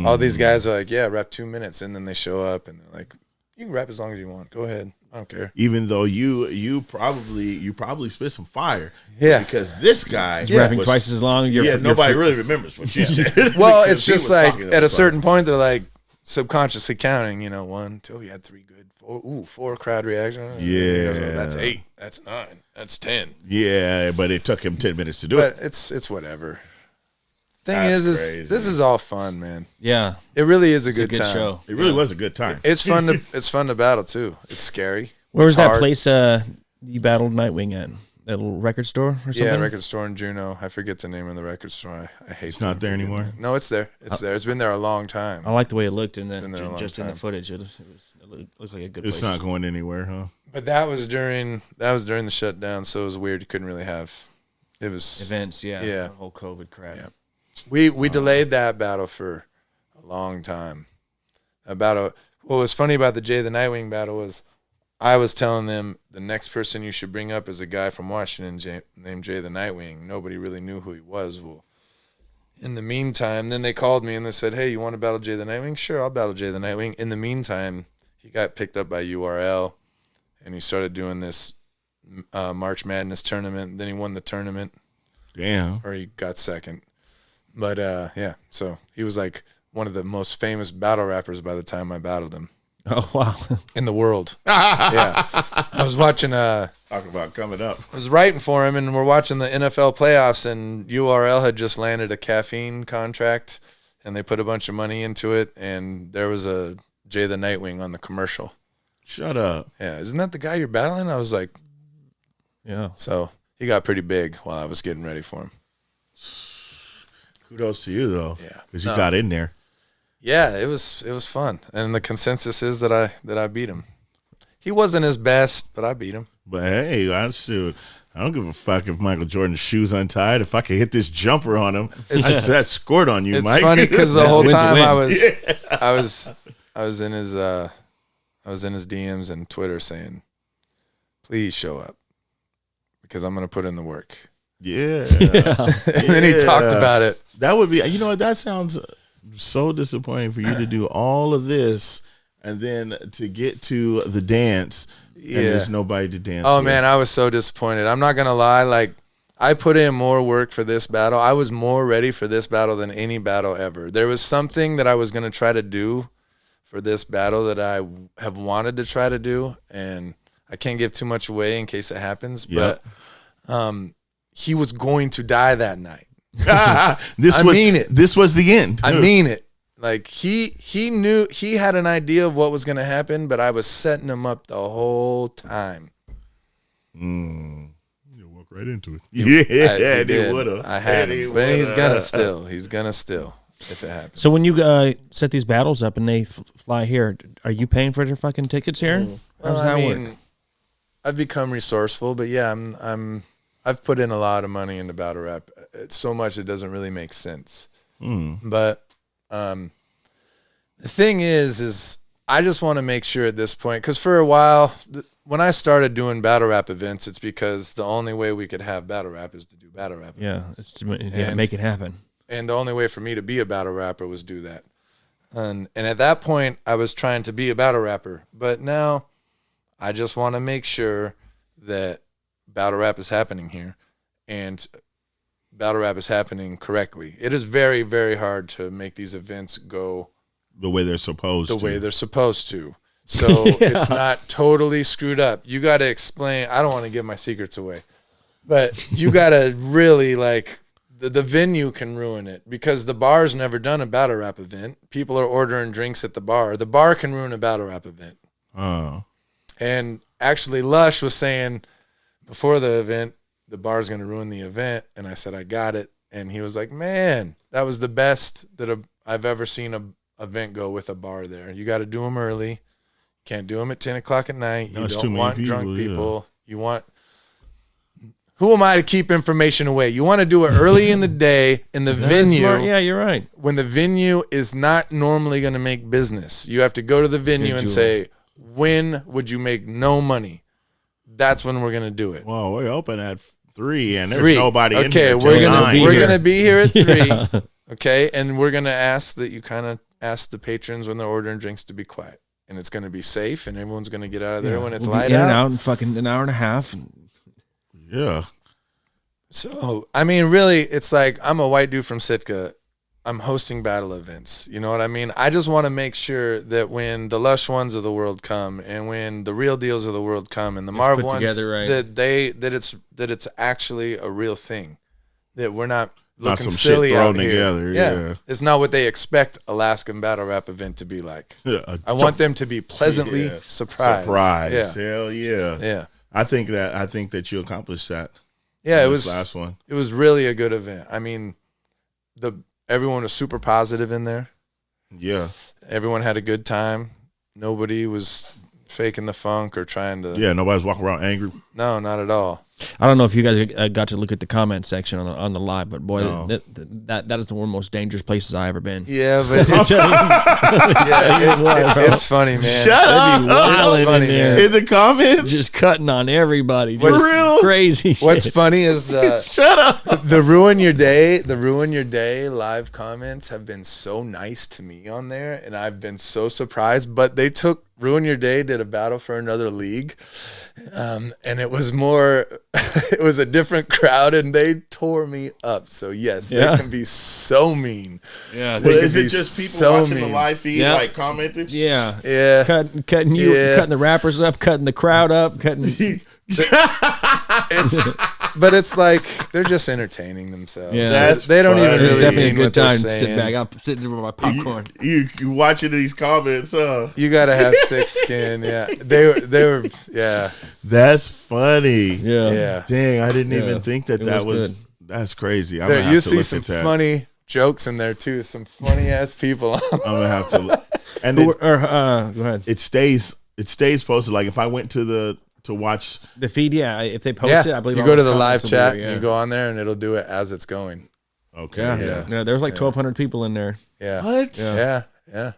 Speaker 3: All these guys are like, yeah, rap 2 minutes, and then they show up and they're like, you can rap as long as you want. Go ahead. I don't care.
Speaker 2: Even though you probably spit some fire.
Speaker 3: Yeah.
Speaker 2: Because this guy
Speaker 1: rapping twice as long.
Speaker 2: Nobody really remembers what you said.
Speaker 3: Well, it's just like at a certain point they're like subconsciously counting, 1, 2, you had 3 good. 4 crowd reactions.
Speaker 2: Yeah.
Speaker 3: That's 8. That's 9. That's 10.
Speaker 2: Yeah, but it took him 10 minutes to do it.
Speaker 3: But it's whatever. Thing is this is all fun, man.
Speaker 1: Yeah.
Speaker 3: It really is a good
Speaker 1: time.
Speaker 3: Show.
Speaker 2: It really was a good time.
Speaker 3: It's fun to battle too. It's scary.
Speaker 1: Where was that place you battled Nightwing at? That little record store or something?
Speaker 3: Yeah, record store in Juneau. I forget the name of the record store. I hate.
Speaker 2: It's not there anymore.
Speaker 3: No, it's there. It's there. It's been there a long time.
Speaker 1: I like the way it looked in the footage. It looked like a good place.
Speaker 2: It's not going anywhere, huh?
Speaker 3: But that was during the shutdown, so it was weird. You couldn't really have. It was
Speaker 1: events. Yeah.
Speaker 3: Yeah.
Speaker 1: The whole COVID crap.
Speaker 3: Yeah. We delayed that battle for a long time. What was funny about the Jay the Nightwing battle was I was telling them the next person you should bring up is a guy from Washington named Jay the Nightwing. Nobody really knew who he was. Well, in the meantime, then they called me and they said, hey, you want to battle Jay the Nightwing? Sure, I'll battle Jay the Nightwing. In the meantime, he got picked up by URL and he started doing this March Madness tournament. Then he won the tournament.
Speaker 2: Damn.
Speaker 3: Or he got second. But, yeah, so he was like one of the most famous battle rappers by the time I battled him.
Speaker 1: Oh, wow.
Speaker 3: In the world. Yeah. I was watching...
Speaker 2: Talk about coming up.
Speaker 3: I was writing for him, and we're watching the NFL playoffs, and URL had just landed a caffeine contract, and they put a bunch of money into it, and there was a Jay the Nightwing on the commercial.
Speaker 2: Shut up.
Speaker 3: Yeah. Isn't that the guy you're battling? I was like...
Speaker 1: Yeah.
Speaker 3: So he got pretty big while I was getting ready for him.
Speaker 2: Kudos to you though,
Speaker 3: yeah,
Speaker 2: because you got in there.
Speaker 3: Yeah, it was fun, and the consensus is that I beat him. He wasn't his best, but I beat him.
Speaker 2: But hey, I don't give a fuck if Michael Jordan's shoes untied. If I could hit this jumper on him, that scored on you,
Speaker 3: it's
Speaker 2: Mike.
Speaker 3: It's funny because the whole time I was in his DMs and Twitter saying, "Please show up," because I'm gonna put in the work.
Speaker 2: Yeah.
Speaker 3: And then he talked about it.
Speaker 2: That would be, you know what, that sounds so disappointing for you to do all of this and then to get to the dance and there's nobody to dance with.
Speaker 3: Man, I was so disappointed. I'm not going to lie. Like, I put in more work for this battle. I was more ready for this battle than any battle ever. There was something that I was going to try to do for this battle that I have wanted to try to do, and I can't give too much away in case it happens, but he was going to die that night.
Speaker 2: This was the end.
Speaker 3: I mean it. Like, he knew, he had an idea of what was going to happen, but I was setting him up the whole time.
Speaker 2: You walk right into it.
Speaker 3: He would have. I had him, but he's gonna still. He's gonna still if it happens.
Speaker 1: So when you set these battles up and they fly here, are you paying for their fucking tickets here? How does that work?
Speaker 3: I've become resourceful, but yeah, I've put in a lot of money into battle rap. It's so much it doesn't really make sense. But the thing is I just want to make sure at this point, because for a while, when I started doing battle rap events, it's because the only way we could have battle rap is to do battle rap events.
Speaker 1: Make it happen.
Speaker 3: And the only way for me to be a battle rapper was do that. And at that point, I was trying to be a battle rapper. But now I just want to make sure that battle rap is happening here and battle rap is happening correctly. It is very, very hard to make these events go
Speaker 2: the way they're supposed to.
Speaker 3: The way they're supposed to. So it's not totally screwed up. You got to explain. I don't want to give my secrets away, but you got to really, like, the venue can ruin it because the bar's never done a battle rap event. People are ordering drinks at the bar. The bar can ruin a battle rap event.
Speaker 2: Oh.
Speaker 3: And actually Lush was saying before the event, the bar's going to ruin the event. And I said, I got it. And he was like, man, that was the best that I've ever seen a event go with a bar there. You got to do them early. Can't do them at 10 o'clock at night. You don't want drunk people. You want, who am I to keep information away? You want to do it early in the day in the venue.
Speaker 1: Smart. Yeah, you're right.
Speaker 3: When the venue is not normally going to make business. You have to go to the venue and say, when would you make no money? That's when we're going to do it.
Speaker 2: Well, we're open at 3 and there's nobody in
Speaker 3: here.
Speaker 2: Okay,
Speaker 3: we're going to be here at 3. Okay, and we're going to ask that you kind of ask the patrons when they're ordering drinks to be quiet. And it's going to be safe, and everyone's going to get out of there when it's light out.
Speaker 1: Out in fucking an hour and a half.
Speaker 2: Yeah.
Speaker 3: So, I mean, really, it's like I'm a white dude from Sitka. I'm hosting battle events. You know what I mean? I just want to make sure that when the Lush ones of the world come, and when the Real Deals of the world come, and the Marv ones,
Speaker 1: together, right.
Speaker 3: that it's actually a real thing. That we're not looking
Speaker 2: some
Speaker 3: silly
Speaker 2: shit thrown
Speaker 3: out here.
Speaker 2: Together. Yeah,
Speaker 3: it's not what they expect Alaskan battle rap event to be like.
Speaker 2: Yeah,
Speaker 3: I want them to be pleasantly surprised.
Speaker 2: Surprised, hell yeah,
Speaker 3: yeah.
Speaker 2: I think that you accomplished that.
Speaker 3: Yeah, it was
Speaker 2: last one.
Speaker 3: It was really a good event. I mean, everyone was super positive in there.
Speaker 2: Yeah,
Speaker 3: everyone had a good time. Nobody was faking the funk or trying to.
Speaker 2: Yeah, nobody's walking around angry.
Speaker 3: No, not at all.
Speaker 1: I don't know if you guys got to look at the comment section on the live, but boy, that is one of the most dangerous places I ever been.
Speaker 3: Yeah, but it's funny, man.
Speaker 2: Shut up!
Speaker 3: It's funny, man.
Speaker 2: In the comments,
Speaker 1: just cutting on everybody.
Speaker 3: What's
Speaker 1: real crazy?
Speaker 3: What's
Speaker 1: shit.
Speaker 3: funny is
Speaker 2: shut up.
Speaker 3: The ruin your day live comments have been so nice to me on there, and I've been so surprised. But they took Ruin Your Day did a battle for another league, and it was more. It was a different crowd, and they tore me up. So yes, they can be so mean.
Speaker 2: Yeah, is it just people watching the live feed, like commenting?
Speaker 1: Yeah, cutting the rappers up, cutting the crowd up, cutting.
Speaker 3: But it's like they're just entertaining themselves.
Speaker 2: Yeah,
Speaker 3: they don't even really
Speaker 1: definitely
Speaker 3: mean
Speaker 1: a good
Speaker 3: what they're
Speaker 1: time.
Speaker 3: saying.
Speaker 1: Sit back. I'm sitting there with my popcorn.
Speaker 2: You watching these comments?
Speaker 3: You gotta have thick skin. Yeah, they were. Yeah,
Speaker 2: that's funny.
Speaker 3: Yeah.
Speaker 2: Dang, I didn't even think that was. That's crazy. I'm
Speaker 3: you see some funny jokes in there too. Some funny ass people.
Speaker 2: I'm gonna have to look. And
Speaker 1: go ahead.
Speaker 2: It stays posted. Like if I went to watch
Speaker 1: the feed, if they post it, I believe
Speaker 3: you go to the live chat, you go on there, and it'll do it as it's going.
Speaker 2: Okay.
Speaker 1: Yeah. There was like 1,200 people in there.
Speaker 3: Yeah.
Speaker 2: What?
Speaker 3: Yeah.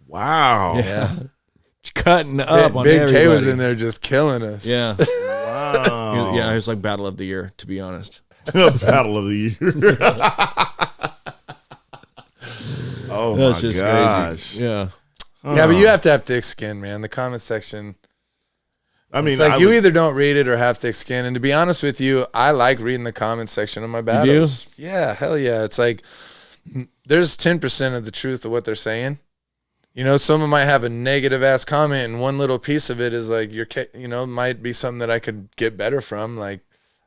Speaker 2: Wow.
Speaker 3: Yeah.
Speaker 1: Cutting up on
Speaker 3: Big
Speaker 1: everybody.
Speaker 3: K was in there just killing us.
Speaker 1: Yeah.
Speaker 2: Wow.
Speaker 1: Yeah, it was like battle of the year, to be honest.
Speaker 2: Battle of the year. Oh
Speaker 1: That's
Speaker 2: my
Speaker 1: just
Speaker 2: gosh.
Speaker 1: crazy. Yeah.
Speaker 3: Yeah, but you have to have thick skin, man. The comment section.
Speaker 2: I mean,
Speaker 3: It's like you either don't read it or have thick skin. And to be honest with you, I like reading the comment section of my battles. Yeah, hell yeah. It's like there's 10% of the truth of what they're saying. You know, someone might have a negative ass comment, and one little piece of it is like might be something that I could get better from. Like,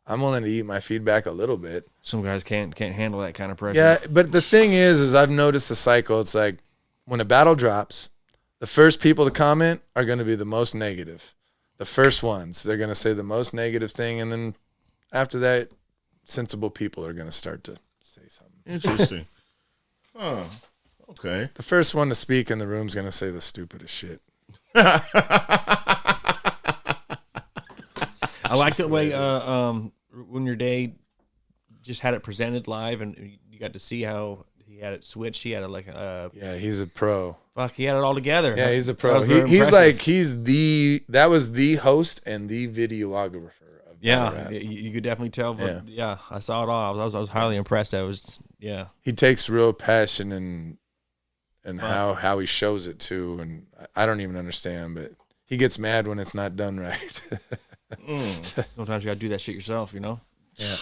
Speaker 3: I'm willing to eat my feedback a little bit.
Speaker 1: Some guys can't handle that kind of pressure.
Speaker 3: Yeah, but the thing is I've noticed the cycle. It's like when a battle drops, the first people to comment are going to be the most negative. The first ones, they're going to say the most negative thing, and then after that, sensible people are going to start to say something.
Speaker 2: Interesting. Huh. Okay.
Speaker 3: The first one to speak in the room is going to say the stupidest shit.
Speaker 1: I like the way when your day just had it presented live, and you got to see how he had it switched. He had it
Speaker 3: Yeah, he's a pro.
Speaker 1: fuck. He had it all together.
Speaker 3: Yeah, he's a
Speaker 1: That
Speaker 3: pro.
Speaker 1: was very
Speaker 3: He's
Speaker 1: impressive.
Speaker 3: that was the host and the videographer of
Speaker 1: Yeah,
Speaker 3: battle rap.
Speaker 1: you could definitely tell. But
Speaker 3: Yeah.
Speaker 1: yeah, I saw it all. I was highly impressed.
Speaker 3: He takes real passion and how he shows it too, and I don't even understand, but he gets mad when it's not done right.
Speaker 1: Sometimes you got to do that shit yourself, you know.
Speaker 3: Yeah.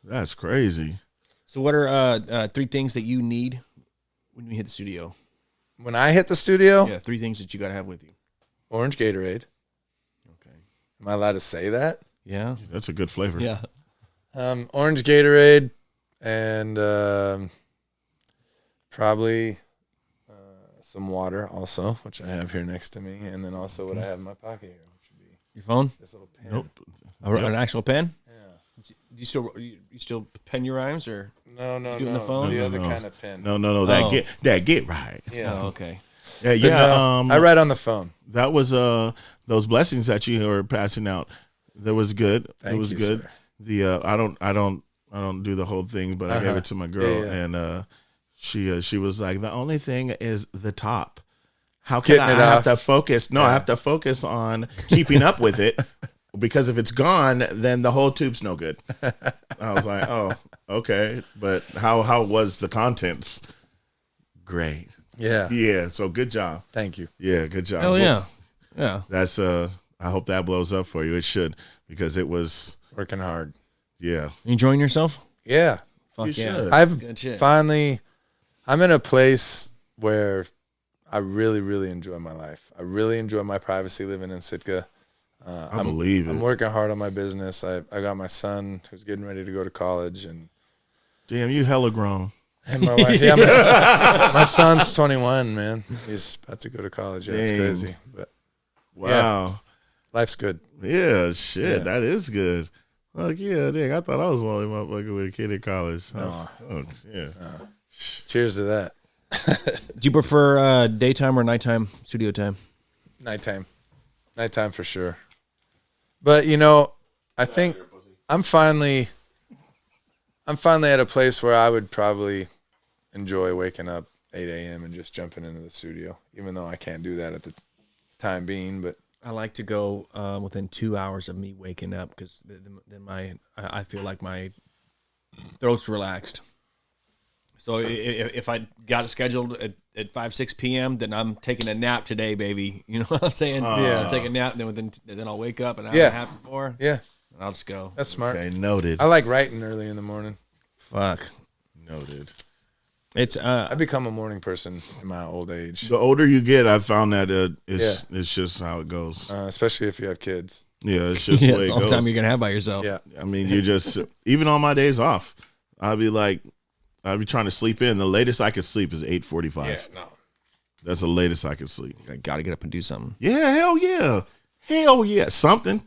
Speaker 2: That's crazy.
Speaker 1: So, what are 3 things that you need when you hit the studio?
Speaker 3: When I hit the studio,
Speaker 1: Yeah, 3 things that you got to have with you.
Speaker 3: orange Gatorade.
Speaker 1: Okay.
Speaker 3: Am I allowed to say that?
Speaker 1: Yeah.
Speaker 2: That's a good flavor.
Speaker 1: Yeah.
Speaker 3: Orange Gatorade and probably some water also, which I have here next to me, and then also what I have in my pocket here, which would be
Speaker 1: Your phone?
Speaker 3: this little pen.
Speaker 2: Nope.
Speaker 1: An actual pen?
Speaker 3: Yeah.
Speaker 1: Do you still pen your rhymes or?
Speaker 3: No,
Speaker 1: doing the phone?
Speaker 3: The
Speaker 2: No,
Speaker 3: other
Speaker 2: no.
Speaker 3: kind of pen.
Speaker 2: No.
Speaker 1: Oh.
Speaker 2: That get right.
Speaker 3: Yeah.
Speaker 1: Oh, okay.
Speaker 2: Yeah,
Speaker 3: But
Speaker 2: yeah.
Speaker 3: no, I write on the phone.
Speaker 2: That was those blessings that you were passing out. That was good.
Speaker 3: Thank
Speaker 2: it was
Speaker 3: you,
Speaker 2: good.
Speaker 3: sir.
Speaker 2: The I don't do the whole thing, but I gave it to my girl,
Speaker 3: Yeah.
Speaker 2: and she was like, the only thing is the top. How can
Speaker 3: Getting
Speaker 2: I
Speaker 3: it
Speaker 2: have
Speaker 3: off.
Speaker 2: to focus? No, I have to focus on keeping up with it, because if it's gone, then the whole tube's no good. I was like, oh, okay, but how was the contents? Great.
Speaker 3: Yeah.
Speaker 2: Yeah. So good job.
Speaker 3: Thank you.
Speaker 2: Yeah, good job.
Speaker 1: Oh yeah. Yeah.
Speaker 2: That's I hope that blows up for you. It should, because it was,
Speaker 3: Working hard.
Speaker 2: yeah.
Speaker 1: You enjoying yourself?
Speaker 3: Yeah.
Speaker 1: Fuck
Speaker 2: You
Speaker 1: yeah.
Speaker 2: should.
Speaker 3: I've
Speaker 1: Good shit.
Speaker 3: I'm in a place where I really, really enjoy my life. I really enjoy my privacy living in Sitka.
Speaker 2: I believe it.
Speaker 3: I'm working hard on my business. I got my son who's getting ready to go to college, and
Speaker 2: Damn, you hella grown.
Speaker 3: my wife. Yeah, my son's 21, man. He's about to go to college. Yeah, it's
Speaker 2: Dang.
Speaker 3: crazy, but
Speaker 2: Wow.
Speaker 3: life's good.
Speaker 2: Yeah, shit.
Speaker 3: Yeah.
Speaker 2: That is good. Like, yeah, dang. I thought I was the only motherfucker with a kid in college.
Speaker 3: No.
Speaker 2: Oh, yeah.
Speaker 3: Cheers to that.
Speaker 1: Do you prefer daytime or nighttime studio time?
Speaker 3: Nighttime for sure. But I think I'm finally at a place where I would probably enjoy waking up 8 a.m. and just jumping into the studio, even though I can't do that at the time being. But
Speaker 1: I like to go within 2 hours of me waking up, because then I feel like my throat's relaxed. So if I got it scheduled at 5, 6 p.m., then I'm taking a nap today, baby. You know what I'm saying?
Speaker 3: Yeah.
Speaker 1: I'll take a nap, then I'll wake up an hour
Speaker 3: Yeah.
Speaker 1: and a half before,
Speaker 3: yeah,
Speaker 1: and I'll just go.
Speaker 3: that's smart.
Speaker 2: Okay, noted.
Speaker 3: I like writing early in the morning.
Speaker 1: Fuck.
Speaker 2: Noted.
Speaker 1: It's
Speaker 3: I become a morning person in my old age,
Speaker 2: The older you get, I found that it's just how it goes.
Speaker 3: especially if you have kids.
Speaker 2: Yeah, it's just
Speaker 1: yeah,
Speaker 2: the way
Speaker 1: it's
Speaker 2: it
Speaker 1: all the
Speaker 2: goes.
Speaker 1: time you're gonna have by yourself.
Speaker 3: Yeah,
Speaker 2: I mean, you just, even on my days off, I'll be trying to sleep in. The latest I could sleep is 8:45.
Speaker 3: no,
Speaker 2: That's the latest I could sleep.
Speaker 1: I gotta get up and do something.
Speaker 2: Yeah, hell yeah. Hell yeah. Something.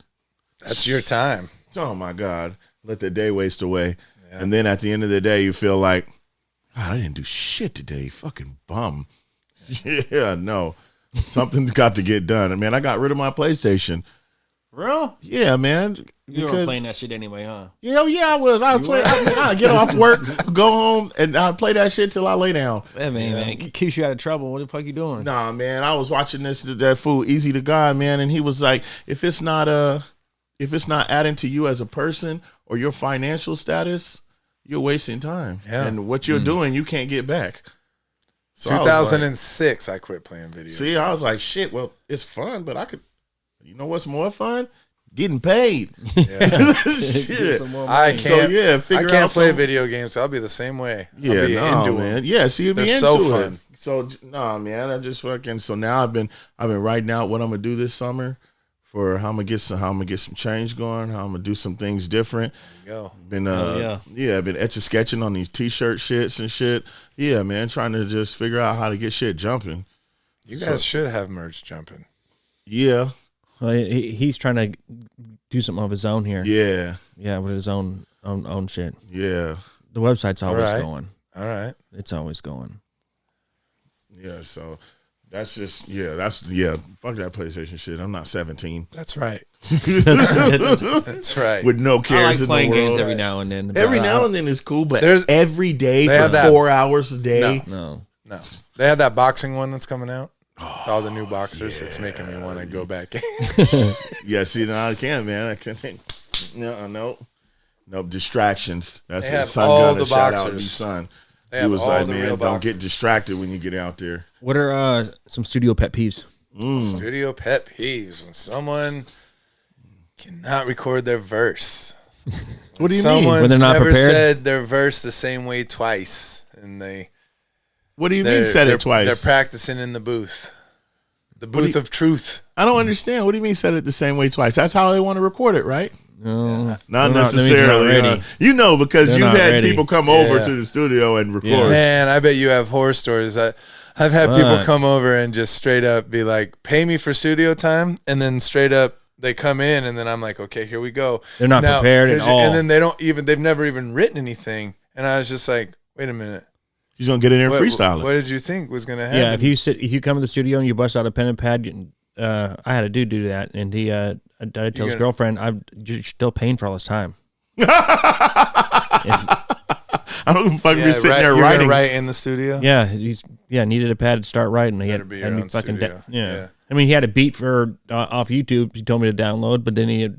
Speaker 3: that's your time.
Speaker 2: Oh my God. Let the day waste away. Yeah. And then at the end of the day, you feel like, God, I didn't do shit today. Fucking bum. Yeah, no. Something's got to get done. I mean, I got rid of my PlayStation.
Speaker 1: Real?
Speaker 2: Yeah, man.
Speaker 1: You were playing that shit anyway, huh?
Speaker 2: Yeah, yeah, I was. I get off work, go home, and I play that shit till I lay down.
Speaker 1: Yeah, man, it keeps you out of trouble. What the fuck you doing?
Speaker 2: Nah, man, I was watching that fool Easy to God, man, and he was like, if it's not if it's not adding to you as a person or your financial status, you're wasting time.
Speaker 3: Yeah.
Speaker 2: And what you're doing, you can't get back. So
Speaker 3: 2006, I quit playing video.
Speaker 2: See, I was like, shit, well, it's fun, but I could, you know what's more fun? Getting paid.
Speaker 3: Yeah.
Speaker 2: Shit.
Speaker 3: I can't play
Speaker 2: some
Speaker 3: video games. So I'll be the same way.
Speaker 2: Yeah,
Speaker 3: I'll be into
Speaker 2: man.
Speaker 3: them.
Speaker 2: Yeah, so you'll be
Speaker 3: They're
Speaker 2: into
Speaker 3: so
Speaker 2: it.
Speaker 3: fun.
Speaker 2: So man, I just fucking. So now I've been writing out what I'm gonna do this summer for how I'm gonna get some change going. How I'm gonna do some things different.
Speaker 3: There you go.
Speaker 2: Been I've been etching sketching on these t-shirt shits and shit. Yeah, man, trying to just figure out how to get shit jumping.
Speaker 3: You guys should have merch jumping.
Speaker 2: Yeah.
Speaker 1: Well, he's trying to do something of his own here.
Speaker 2: Yeah,
Speaker 1: with his own shit.
Speaker 2: yeah,
Speaker 1: The website's always
Speaker 3: right.
Speaker 1: going.
Speaker 3: All right.
Speaker 1: It's always going.
Speaker 2: yeah. So that's just fuck that PlayStation shit. I'm not 17
Speaker 3: That's right. That's right.
Speaker 2: with no
Speaker 1: I
Speaker 2: cares
Speaker 1: like
Speaker 2: in
Speaker 1: playing
Speaker 2: the world.
Speaker 1: games every now and then.
Speaker 2: Every now and then is cool, but
Speaker 3: There's-
Speaker 2: every day
Speaker 3: they
Speaker 2: for
Speaker 3: have that-
Speaker 2: 4 hours a day.
Speaker 1: No.
Speaker 3: No. They have that boxing one that's coming out. All the new boxers. It's making me want to go back in.
Speaker 2: Yeah, see, no, I can't, man. I can't. No, distractions. That's
Speaker 3: They
Speaker 2: it.
Speaker 3: have
Speaker 2: Son
Speaker 3: all
Speaker 2: got
Speaker 3: the
Speaker 2: a shout out to
Speaker 3: boxers.
Speaker 2: his son.
Speaker 3: They
Speaker 2: He
Speaker 3: have
Speaker 2: was
Speaker 3: all
Speaker 2: like,
Speaker 3: the
Speaker 2: man,
Speaker 3: real
Speaker 2: don't
Speaker 3: boxers.
Speaker 2: get distracted when you get out there.
Speaker 1: What are some studio pet peeves?
Speaker 3: Studio pet peeves. When someone cannot record their verse.
Speaker 2: What do you mean?
Speaker 3: Someone's
Speaker 1: When they're not
Speaker 3: never
Speaker 1: prepared?
Speaker 3: said their verse the same way twice. And
Speaker 2: What do you mean said it twice?
Speaker 3: They're practicing in the booth. The booth of truth.
Speaker 2: I don't understand. What do you mean said it the same way twice? That's how they want to record it, right?
Speaker 1: No,
Speaker 2: Not
Speaker 1: that means they're
Speaker 2: necessarily.
Speaker 1: not ready.
Speaker 2: You know, because
Speaker 1: They're
Speaker 2: you've
Speaker 1: not
Speaker 2: had
Speaker 1: ready.
Speaker 2: people come over
Speaker 3: Yeah.
Speaker 2: to the studio and record.
Speaker 1: Yeah.
Speaker 3: Man, I bet you have horror stories. I've had people
Speaker 1: What?
Speaker 3: come over and just straight up be like, pay me for studio time. And then straight up they come in and then I'm like, okay, here we go.
Speaker 1: They're not prepared at
Speaker 3: here's your-
Speaker 1: all.
Speaker 3: And then they've never even written anything. And I was just like, wait a minute.
Speaker 2: He's gonna get in there and
Speaker 3: What,
Speaker 2: freestyle
Speaker 3: what
Speaker 2: it.
Speaker 3: did you think was going to happen?
Speaker 1: Yeah, if you come to the studio and you bust out a pen and pad, I had a dude do that, and he I told his girlfriend, you're still paying for all this time.
Speaker 2: I don't give a fuck if you're sitting there
Speaker 3: you're
Speaker 2: writing.
Speaker 3: gonna write in the studio.
Speaker 1: Yeah, needed a pad to start writing. He
Speaker 3: Better
Speaker 1: had,
Speaker 3: be
Speaker 1: had
Speaker 3: your
Speaker 1: me
Speaker 3: own
Speaker 1: fucking
Speaker 3: studio. Yeah.
Speaker 1: I mean, he had a beat for off YouTube. He told me to download, but then he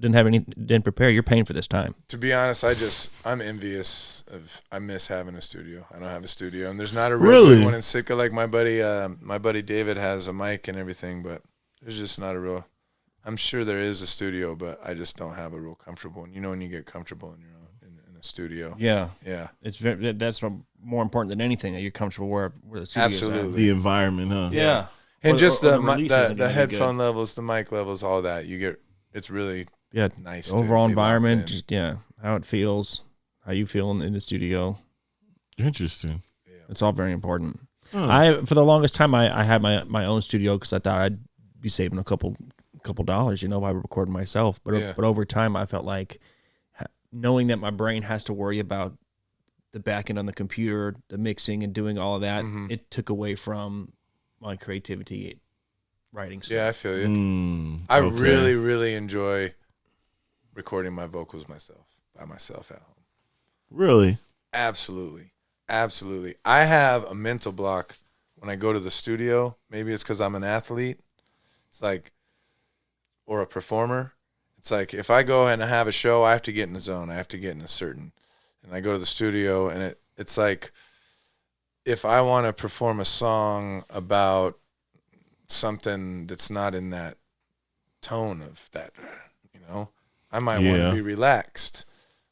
Speaker 1: didn't prepare. You're paying for this time.
Speaker 3: To be honest, I'm envious of. I miss having a studio. I don't have a studio, and there's not a real
Speaker 2: Really?
Speaker 3: good one in Sitka. Like my buddy David has a mic and everything, but there's just not a real. I'm sure there is a studio, but I just don't have a real comfortable one. You know, when you get comfortable in your own in a studio.
Speaker 1: Yeah,
Speaker 3: Yeah,
Speaker 1: that's more important than anything, that you're comfortable where the studio's at.
Speaker 3: absolutely.
Speaker 2: The environment, huh?
Speaker 1: Yeah,
Speaker 3: And
Speaker 1: Or-
Speaker 3: just
Speaker 1: or
Speaker 3: the
Speaker 1: release isn't
Speaker 3: the
Speaker 1: gonna be
Speaker 3: headphone
Speaker 1: good.
Speaker 3: levels, the mic levels, all that. It's really
Speaker 1: Yeah,
Speaker 3: nice.
Speaker 1: the
Speaker 3: to
Speaker 1: overall
Speaker 3: be locked
Speaker 1: environment,
Speaker 3: in.
Speaker 1: just how it feels, how you feel in the studio.
Speaker 2: Interesting.
Speaker 1: It's all very important.
Speaker 2: Huh.
Speaker 1: For the longest time, I had my own studio because I thought I'd be saving a couple dollars, by recording myself. But but over time, I felt like knowing that my brain has to worry about the back end on the computer, the mixing and doing all of that, it took away from my creativity writing stuff.
Speaker 3: Yeah, I feel you. I really, really enjoy recording my vocals by myself at home.
Speaker 2: Really?
Speaker 3: Absolutely. Absolutely. I have a mental block when I go to the studio. Maybe it's because I'm an athlete. It's like, or a performer. It's like if I go and I have a show, I have to get in the zone. I have to get in and I go to the studio and it's like if I want to perform a song about something that's not in that tone of that, I might want to be relaxed.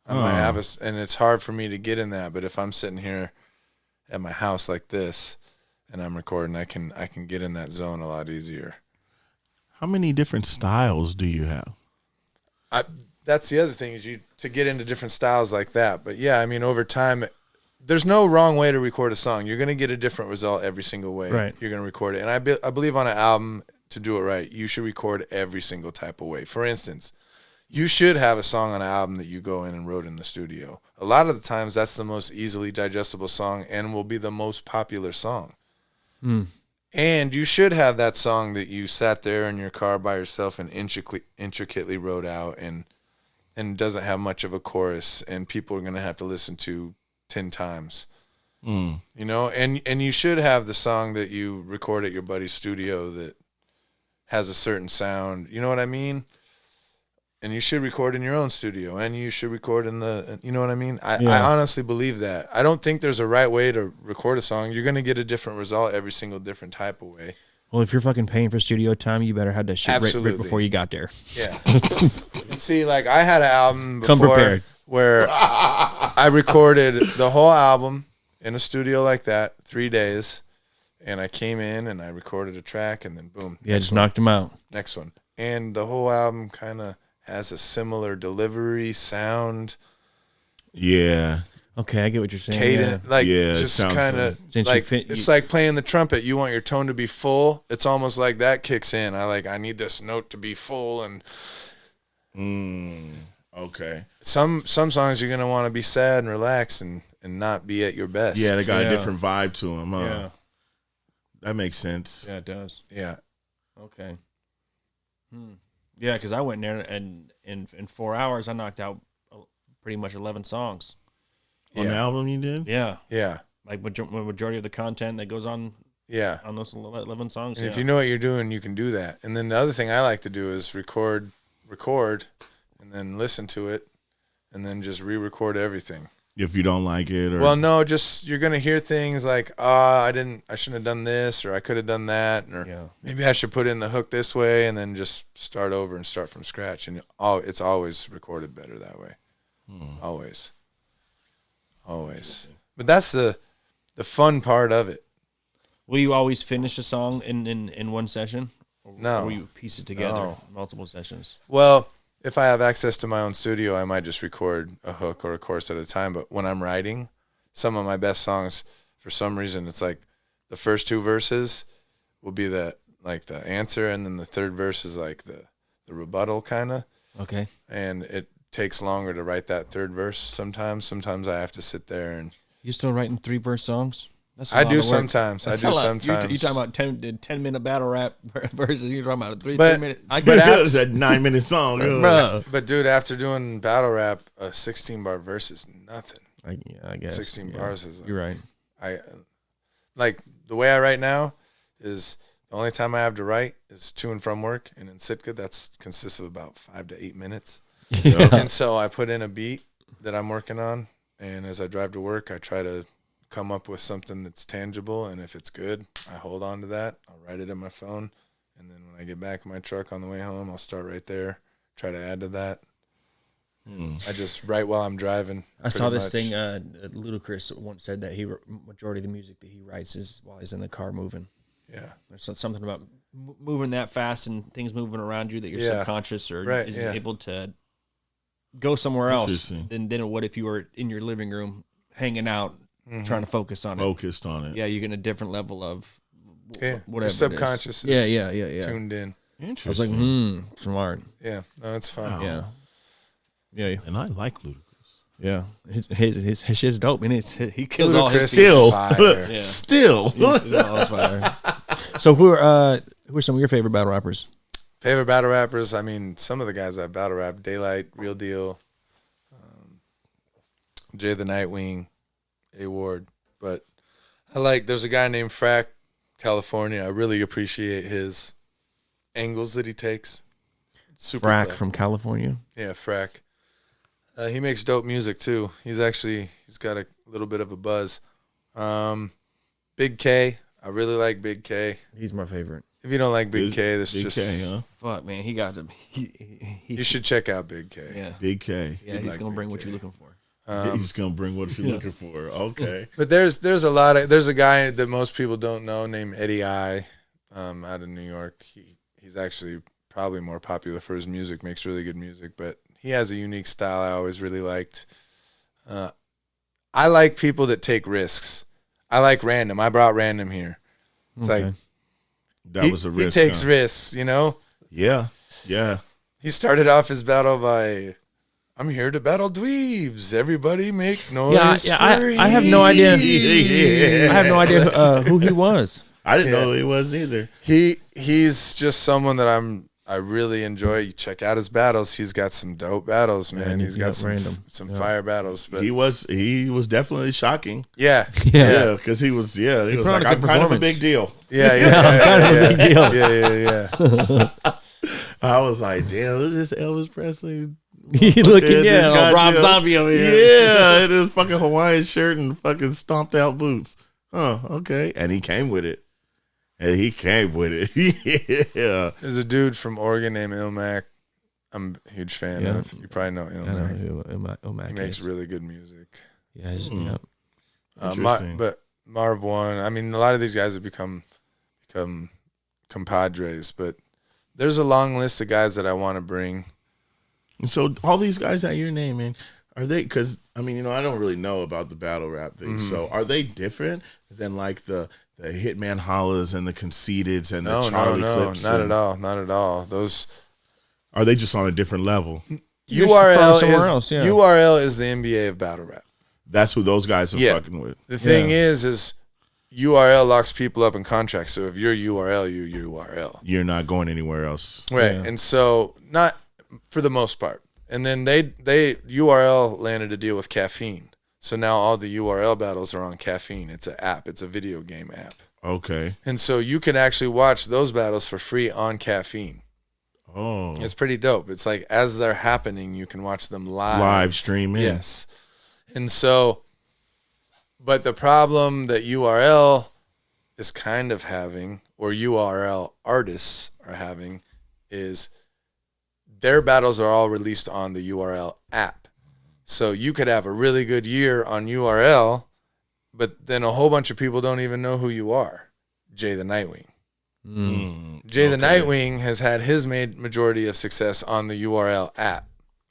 Speaker 3: I might have and it's hard for me to get in that. But if I'm sitting here at my house like this and I'm recording, I can get in that zone a lot easier.
Speaker 2: How many different styles do you have?
Speaker 3: That's the other thing is to get into different styles like that. But yeah, I mean, over time, there's no wrong way to record a song. You're going to get a different result every single way.
Speaker 1: Right.
Speaker 3: You're going to record it. And I believe on an album, to do it right, you should record every single type of way. For instance, you should have a song on an album that you go in and wrote in the studio. A lot of the times, that's the most easily digestible song and will be the most popular song. And you should have that song that you sat there in your car by yourself and intricately wrote out and doesn't have much of a chorus and people are going to have to listen to 10 times. And you should have the song that you record at your buddy's studio that has a certain sound. You know what I mean? and you should record in your own studio, and you should record in the, you know what I mean? I honestly believe that. I don't think there's a right way to record a song. You're going to get a different result every single different type of way.
Speaker 1: Well, if you're fucking paying for studio time, you better have that shit right before you got there.
Speaker 3: Yeah. And see, like, I had an album
Speaker 1: Come
Speaker 3: before
Speaker 1: prepared.
Speaker 3: where I recorded the whole album in a studio like that, 3 days, and I came in and I recorded a track, and then boom.
Speaker 1: Yeah, just knocked him out.
Speaker 3: Next one. And the whole album kind of has a similar delivery, sound.
Speaker 2: Yeah.
Speaker 1: Okay, I get what you're saying.
Speaker 3: Cadence,
Speaker 1: Yeah.
Speaker 3: like
Speaker 2: Yeah, it
Speaker 3: just
Speaker 2: sounds
Speaker 3: kind of
Speaker 1: Since you
Speaker 3: like
Speaker 1: fit-
Speaker 3: it's like playing the trumpet. You want your tone to be full. It's almost like that kicks in. I need this note to be full, and
Speaker 2: Okay.
Speaker 3: some songs you're gonna want to be sad and relaxed and not be at your best.
Speaker 2: Yeah, they got
Speaker 1: Yeah.
Speaker 2: a different vibe to them. Huh?
Speaker 1: Yeah.
Speaker 2: That makes sense.
Speaker 1: Yeah, it does.
Speaker 3: Yeah.
Speaker 1: Okay. Yeah, because I went in there and in 4 hours I knocked out pretty much 11 songs.
Speaker 2: On the
Speaker 3: Yeah.
Speaker 2: album you did?
Speaker 1: Yeah,
Speaker 3: Yeah.
Speaker 1: like majority of the content that goes on
Speaker 3: Yeah.
Speaker 1: those 11 songs.
Speaker 3: And
Speaker 1: Yeah.
Speaker 3: if you know what you're doing, you can do that. And then the other thing I like to do is record, and then listen to it, and then just re-record everything.
Speaker 2: If you don't like it, or
Speaker 3: Well, no, just you're gonna hear things like, I shouldn't have done this, or I could have done that, or
Speaker 1: Yeah.
Speaker 3: maybe I should put in the hook this way, and then just start over and start from scratch. And it's always recorded better that way. Always. But that's the fun part of it.
Speaker 1: Will you always finish a song in one session?
Speaker 3: No.
Speaker 1: Or will you piece it together
Speaker 3: No.
Speaker 1: multiple sessions?
Speaker 3: Well, if I have access to my own studio, I might just record a hook or a chorus at a time. But when I'm writing, some of my best songs, for some reason, it's like the first 2 verses will be the answer, and then the third verse is like the rebuttal kind of.
Speaker 1: Okay.
Speaker 3: And it takes longer to write that third verse sometimes. Sometimes I have to sit there and
Speaker 1: You still writing 3-verse songs? That's a
Speaker 3: I
Speaker 1: lot
Speaker 3: do
Speaker 1: of work.
Speaker 3: sometimes.
Speaker 1: That's
Speaker 3: I do
Speaker 1: a lot.
Speaker 3: sometimes.
Speaker 1: You're talking about 10-minute battle rap versus you're talking about a 3
Speaker 3: But-
Speaker 1: minute.
Speaker 2: That's that 9-minute song.
Speaker 1: Bro.
Speaker 3: But dude, after doing battle rap, a 16-bar verse is nothing.
Speaker 1: I guess
Speaker 3: 16
Speaker 1: yeah.
Speaker 3: bars is like,
Speaker 1: You're right.
Speaker 3: I like the way I write now is the only time I have to write is to and from work, and in Sitka that's consists of about 5 to 8 minutes. And so I put in a beat that I'm working on, and as I drive to work, I try to come up with something that's tangible, and if it's good, I hold on to that. I'll write it in my phone, and then when I get back in my truck on the way home, I'll start right there, try to add to that. I just write while I'm driving.
Speaker 1: I saw
Speaker 3: pretty
Speaker 1: this
Speaker 3: much.
Speaker 1: thing. Ludacris once said that majority of the music that he writes is while he's in the car moving.
Speaker 3: Yeah.
Speaker 1: There's something about moving that fast and things moving around you that you're
Speaker 3: Yeah.
Speaker 1: subconscious or
Speaker 3: Right,
Speaker 1: is
Speaker 3: yeah.
Speaker 1: able to go somewhere else
Speaker 2: Interesting.
Speaker 1: than what if you were in your living room hanging out trying to focus on it.
Speaker 2: Focused on it.
Speaker 1: Yeah, you're getting a different level of
Speaker 3: Yeah.
Speaker 1: whatever.
Speaker 3: Your
Speaker 1: it is.
Speaker 3: subconscious is
Speaker 1: Yeah.
Speaker 3: tuned in.
Speaker 1: I was
Speaker 2: Interesting.
Speaker 1: like, smart.
Speaker 3: Yeah. No, it's fun.
Speaker 2: Wow.
Speaker 1: Yeah. Yeah.
Speaker 2: And I like Ludacris.
Speaker 1: Yeah. His shit's dope, and he kills all
Speaker 3: Ludacris
Speaker 1: his
Speaker 3: is
Speaker 2: Still.
Speaker 3: fire.
Speaker 1: Yeah.
Speaker 2: Still.
Speaker 1: He's all his fire. So who are some of your favorite battle rappers?
Speaker 3: Favorite battle rappers? I mean, some of the guys that battle rap: Daylight, Real Deal, Jay the Nightwing, A Ward. But there's a guy named Frack, California. I really appreciate his angles that he takes. Super
Speaker 1: Frack
Speaker 3: clever.
Speaker 1: from California.
Speaker 3: Yeah, Frack. He makes dope music too. He's got a little bit of a buzz. Big K. I really like Big K.
Speaker 1: He's my favorite.
Speaker 3: If you don't like Big K, this
Speaker 2: Big
Speaker 3: just
Speaker 2: K, huh?
Speaker 1: Fuck, man, he got to.
Speaker 3: you should check out Big K.
Speaker 1: Yeah,
Speaker 2: Big K.
Speaker 1: yeah, he's
Speaker 3: like
Speaker 1: gonna bring
Speaker 3: Big
Speaker 1: what
Speaker 3: K.
Speaker 1: you're looking for.
Speaker 2: He's gonna bring what you're looking for. Okay.
Speaker 3: But there's a guy that most people don't know named Eddie I, out of New York. He's actually probably more popular for his music, makes really good music, but he has a unique style I always really liked. I like people that take risks. I like Random. I brought Random here. It's
Speaker 1: Okay.
Speaker 3: like
Speaker 2: That was a risk.
Speaker 3: he takes
Speaker 2: huh?
Speaker 3: risks, you know?
Speaker 2: Yeah. Yeah.
Speaker 3: He started off his battle by, I'm here to battle dweebs. Everybody make noise.
Speaker 1: Yeah,
Speaker 3: for
Speaker 1: I have no idea.
Speaker 2: Yeah.
Speaker 1: I have no idea who he was.
Speaker 2: I didn't know he wasn't either.
Speaker 3: He's just someone that I really enjoy. You check out his battles. He's got some dope battles, man. He's got some fire battles. But
Speaker 2: He was definitely shocking.
Speaker 3: yeah,
Speaker 2: Yeah, because he was
Speaker 1: put on
Speaker 2: like,
Speaker 1: a
Speaker 2: I'm
Speaker 1: good
Speaker 2: kind of a
Speaker 1: performance.
Speaker 2: big deal.
Speaker 3: yeah,
Speaker 1: kind of a big deal.
Speaker 3: yeah.
Speaker 2: I was like, damn, is this Elvis Presley?
Speaker 1: He looking,
Speaker 2: this
Speaker 1: Rob
Speaker 2: goddamn-
Speaker 1: Zombie over here.
Speaker 2: Yeah, in his fucking Hawaiian shirt and fucking stomped out boots. Oh, okay. And he came with it. Yeah.
Speaker 3: There's a dude from Oregon named Ilmac. I'm a huge fan of. You probably know Ilmac. He makes really good music.
Speaker 1: Yeah. Yeah.
Speaker 2: Interesting.
Speaker 3: Marv One. I mean, a lot of these guys have become compadres, but there's a long list of guys that I want to bring.
Speaker 2: So all these guys that you're naming, are they? Because I mean, I don't really know about the battle rap thing. So are they different than like the Hitman Hollas and the Conceiteds and the Charlie Clips?
Speaker 3: Not at all. Not at all. Those
Speaker 2: are they just on a different level?
Speaker 3: URL is the NBA of battle rap.
Speaker 2: That's who those guys are fucking with.
Speaker 3: The thing is URL locks people up in contracts. So if you're URL, you're URL.
Speaker 2: You're not going anywhere else.
Speaker 3: Right.
Speaker 1: Yeah.
Speaker 3: And so not for the most part. And then they URL landed a deal with Caffeine. So now all the URL battles are on Caffeine. It's an app. It's a video game app.
Speaker 2: Okay.
Speaker 3: And so you can actually watch those battles for free on Caffeine.
Speaker 2: Oh.
Speaker 3: It's pretty dope. It's like as they're happening, you can watch them
Speaker 2: live streaming.
Speaker 3: Yes. And so, but the problem that URL is kind of having, or URL artists are having, is their battles are all released on the URL app. So you could have a really good year on URL, but then a whole bunch of people don't even know who you are. Jay the Nightwing. Jay the Nightwing has had his majority of success on the URL app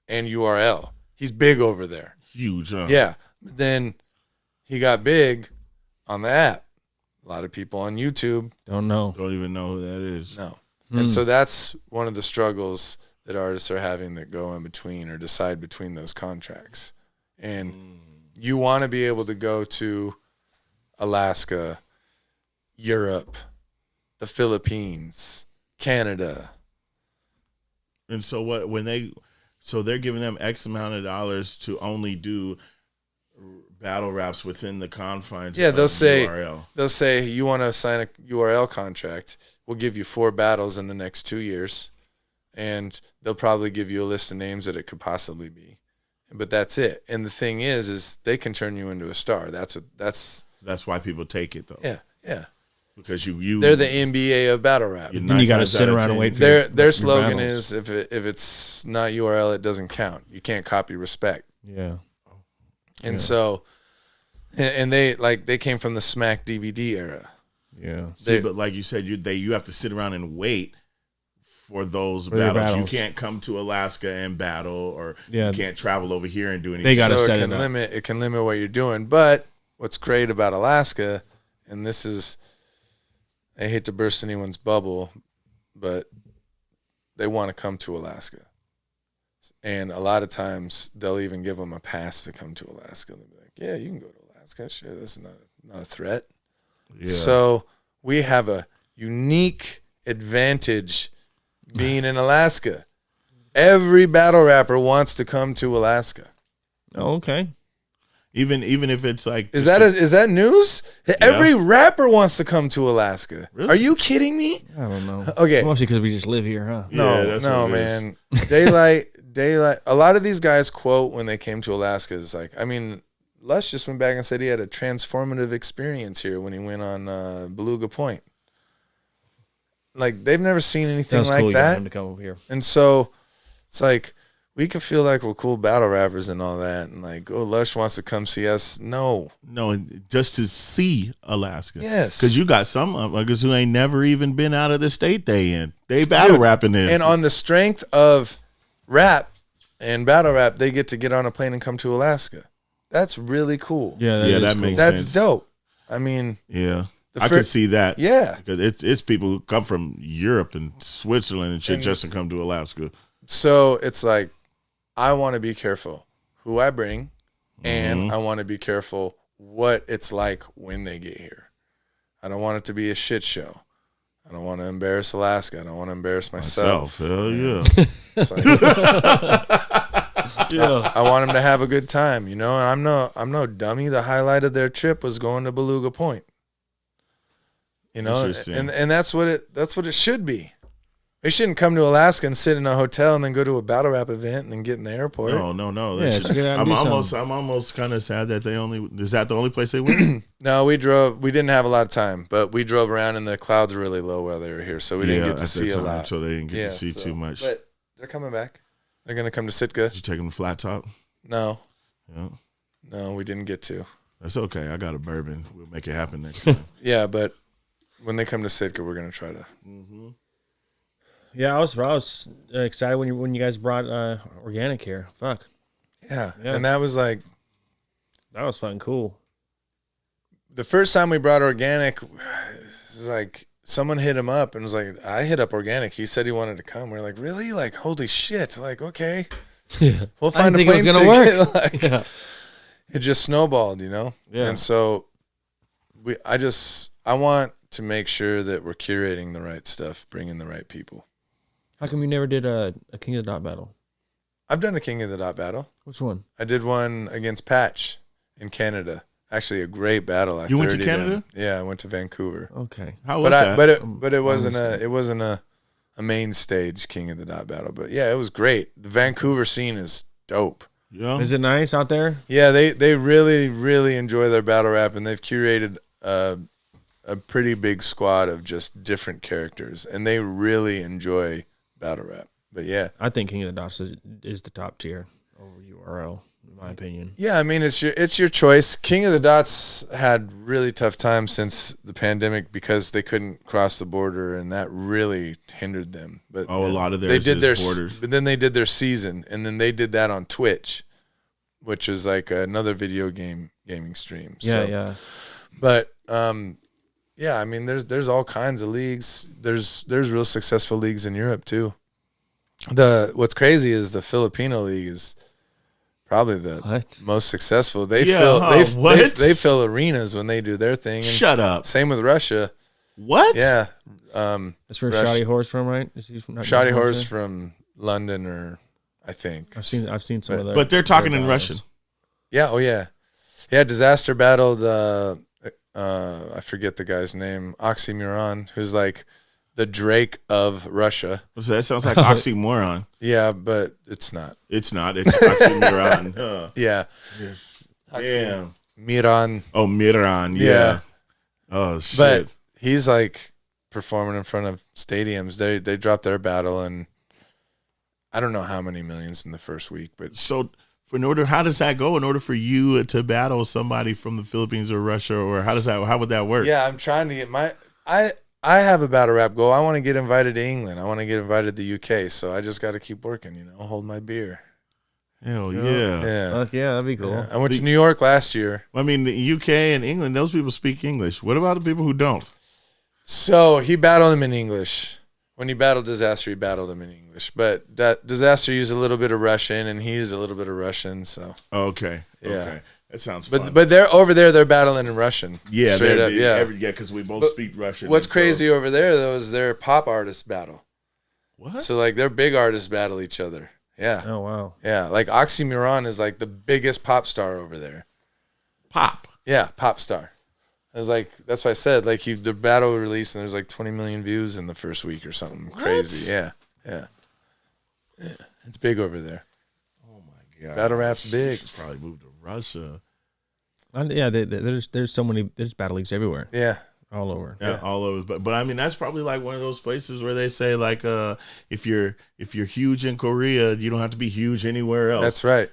Speaker 3: and URL. He's big over there.
Speaker 2: Huge, huh?
Speaker 3: Yeah. But then he got big on the app. A lot of people on YouTube
Speaker 1: Don't
Speaker 2: even know who that is.
Speaker 3: no. And so that's one of the struggles that artists are having that go in between or decide between those contracts. And you want to be able to go to Alaska, Europe, the Philippines, Canada.
Speaker 2: And so they're giving them X amount of dollars to only do battle raps within the confines of URL.
Speaker 3: They'll say you want to sign a URL contract, we'll give you 4 battles in the next 2 years, and they'll probably give you a list of names that it could possibly be. But that's it. And the thing is they can turn you into a star. That's
Speaker 2: why people take it though.
Speaker 3: Yeah.
Speaker 2: Because
Speaker 3: they're the NBA of battle rap.
Speaker 1: Then you got to sit around and wait for
Speaker 3: their slogan
Speaker 1: battles.
Speaker 3: is if it's not URL, it doesn't count. You can't copy respect.
Speaker 1: Yeah.
Speaker 3: And so, and they came from the Smack DVD era.
Speaker 1: Yeah.
Speaker 2: But like you said, you have to sit around and wait for those battles. You can't come to Alaska and battle, or you can't travel over here and do anything.
Speaker 1: They got to
Speaker 3: so
Speaker 1: set
Speaker 3: it can limit what you're doing. But what's great about Alaska, and this is, I hate to burst anyone's bubble, but they want to come to Alaska. And a lot of times they'll even give them a pass to come to Alaska. They'll be like, yeah, you can go to Alaska. Sure, that's not a threat. Yeah. So we have a unique advantage being in Alaska. Every battle rapper wants to come to Alaska.
Speaker 1: Oh, okay.
Speaker 2: Even if it's like,
Speaker 3: is that news? Yeah. Every rapper wants to come to Alaska. Really? Are you kidding me?
Speaker 1: I don't know.
Speaker 3: Okay,
Speaker 1: mostly because we just live here, huh?
Speaker 3: No, man. Daylight. A lot of these guys quote when they came to Alaska is like, I mean, Lush just went back and said he had a transformative experience here when he went on Beluga Point. Like, they've never seen anything like
Speaker 1: cool.
Speaker 3: that.
Speaker 1: Him to come over here.
Speaker 3: And so it's like, we can feel like we're cool battle rappers and all that, and like, oh, Lush wants to come see us. No,
Speaker 2: just to see Alaska.
Speaker 3: Yes,
Speaker 2: because you got some motherfuckers who ain't never even been out of the state they in. They battle rapping in,
Speaker 3: and on the strength of rap and battle rap, they get on a plane and come to Alaska. That's really cool.
Speaker 1: Yeah,
Speaker 2: that
Speaker 1: cool.
Speaker 2: makes
Speaker 3: That's
Speaker 2: sense.
Speaker 3: Dope. I mean,
Speaker 2: yeah. I could see that.
Speaker 3: Yeah.
Speaker 2: Because it's people who come from Europe and Switzerland and shit just to come to Alaska.
Speaker 3: So it's like, I want to be careful who I bring, and I want to be careful what it's like when they get here. I don't want it to be a shit show. I don't want to embarrass Alaska. I don't want to embarrass myself.
Speaker 2: Hell yeah.
Speaker 3: Like,
Speaker 1: Yeah.
Speaker 3: I want them to have a good time, and I'm no dummy. The highlight of their trip was going to Beluga Point. And that's what it should be. We shouldn't come to Alaska and sit in a hotel and then go to a battle rap event and then get in the airport.
Speaker 2: No.
Speaker 1: Yeah,
Speaker 2: That's, I'm almost kind of sad that is that the only place they went?
Speaker 3: No, we didn't have a lot of time, but we drove around and the clouds were really low while they were here, so we didn't get to see a lot.
Speaker 2: So they didn't get to see too much.
Speaker 3: But they're coming back. They're going to come to Sitka.
Speaker 2: Did you take them to Flat Top?
Speaker 3: No.
Speaker 2: Yeah.
Speaker 3: No, we didn't get to.
Speaker 2: That's okay. I got a bourbon. We'll make it happen next time.
Speaker 3: Yeah, but when they come to Sitka, we're going to try to.
Speaker 2: Mm-hmm.
Speaker 1: Yeah, I was excited when you guys brought organic here. Fuck.
Speaker 3: Yeah, and that was like.
Speaker 1: That was fucking cool.
Speaker 3: The first time we brought organic, it was like someone hit him up and was like, I hit up organic. He said he wanted to come. We're like, really? Like, holy shit. Like, okay.
Speaker 1: Yeah.
Speaker 3: We'll find a plane ticket. Like, yeah. It just snowballed, you know?
Speaker 1: Yeah.
Speaker 3: And so I want to make sure that we're curating the right stuff, bringing the right people.
Speaker 1: How come you never did a King of the Dot battle?
Speaker 3: I've done a King of the Dot battle.
Speaker 1: Which one?
Speaker 3: I did one against Patch in Canada. Actually, a great battle.
Speaker 2: You went to Canada?
Speaker 3: Him. Yeah, I went to Vancouver.
Speaker 1: Okay.
Speaker 2: How was that?
Speaker 3: But it wasn't a main stage King of the Dot battle. But yeah, it was great. The Vancouver scene is dope.
Speaker 2: Yeah.
Speaker 1: Is it nice out there?
Speaker 3: Yeah, they really, really enjoy their battle rap, and they've curated a pretty big squad of just different characters, and they really enjoy battle rap. But yeah,
Speaker 1: I think King of the Dots is the top tier over URL, in my opinion.
Speaker 3: Yeah, I mean it's your choice. King of the Dots had really tough times since the pandemic because they couldn't cross the border, and that really hindered them. But
Speaker 2: a lot of
Speaker 3: they did their
Speaker 2: borders.
Speaker 3: But then they did their season, and then they did that on Twitch, which is like another video gaming stream.
Speaker 1: Yeah, yeah.
Speaker 3: But yeah, I mean there's all kinds of leagues. There's real successful leagues in Europe too. What's crazy is the Filipino league is probably the most successful. They fill arenas when they do their thing. And
Speaker 2: shut up.
Speaker 3: Same with Russia.
Speaker 2: What?
Speaker 3: Yeah.
Speaker 1: That's where Shoddy Horse from, right? Is he from
Speaker 3: Shoddy Horse from London, or I think.
Speaker 1: I've seen some of that.
Speaker 2: But they're talking in Russian.
Speaker 3: Yeah. Oh yeah. Yeah. Disaster battled. I forget the guy's name. Oxymoron, who's like the Drake of Russia.
Speaker 2: So that sounds like oxymoron.
Speaker 3: Yeah, but it's not.
Speaker 2: It's not. It's oxymoron.
Speaker 3: Yeah.
Speaker 2: Damn.
Speaker 3: Miran.
Speaker 2: Oh, Miran. Yeah. Oh shit.
Speaker 3: But he's like performing in front of stadiums. They dropped their battle, and I don't know how many millions in the first week. But
Speaker 2: so how does that go? In order for you to battle somebody from the Philippines or Russia, or how would that work?
Speaker 3: Yeah, I'm trying to get I have a battle rap goal. I want to get invited to England. I want to get invited to the UK. So I just got to keep working, hold my beer.
Speaker 2: Hell yeah.
Speaker 3: Yeah.
Speaker 1: Yeah, that'd be cool.
Speaker 3: Yeah. I went to New York last year.
Speaker 2: I mean, the UK and England, those people speak English. What about the people who don't?
Speaker 3: So he battled him in English. When he battled Disaster, he battled him in English. But that Disaster used a little bit of Russian, and he used a little bit of Russian. So
Speaker 2: okay.
Speaker 3: Yeah.
Speaker 2: Okay. That sounds fun.
Speaker 3: But they're over there. They're battling in Russian.
Speaker 2: Yeah,
Speaker 3: straight up. Yeah,
Speaker 2: because we both speak Russian.
Speaker 3: What's crazy over there though is their pop artists battle.
Speaker 2: What?
Speaker 3: So like their big artists battle each other. Yeah.
Speaker 1: Oh wow.
Speaker 3: Yeah, like Oxymoron is like the biggest pop star over there.
Speaker 2: Pop.
Speaker 3: Yeah, pop star. I was like, that's what I said. Like the battle released and there's like 20 million views in the first week or something crazy. Yeah. It's big over there.
Speaker 2: Oh my god.
Speaker 3: Battle rap's big.
Speaker 2: Should probably move to Russia.
Speaker 1: Yeah, there's so many. There's battle leagues everywhere.
Speaker 3: Yeah,
Speaker 1: all over.
Speaker 2: Yeah, all over. But I mean, that's probably like one of those places where they say like, if you're huge in Korea, you don't have to be huge anywhere else.
Speaker 3: That's right.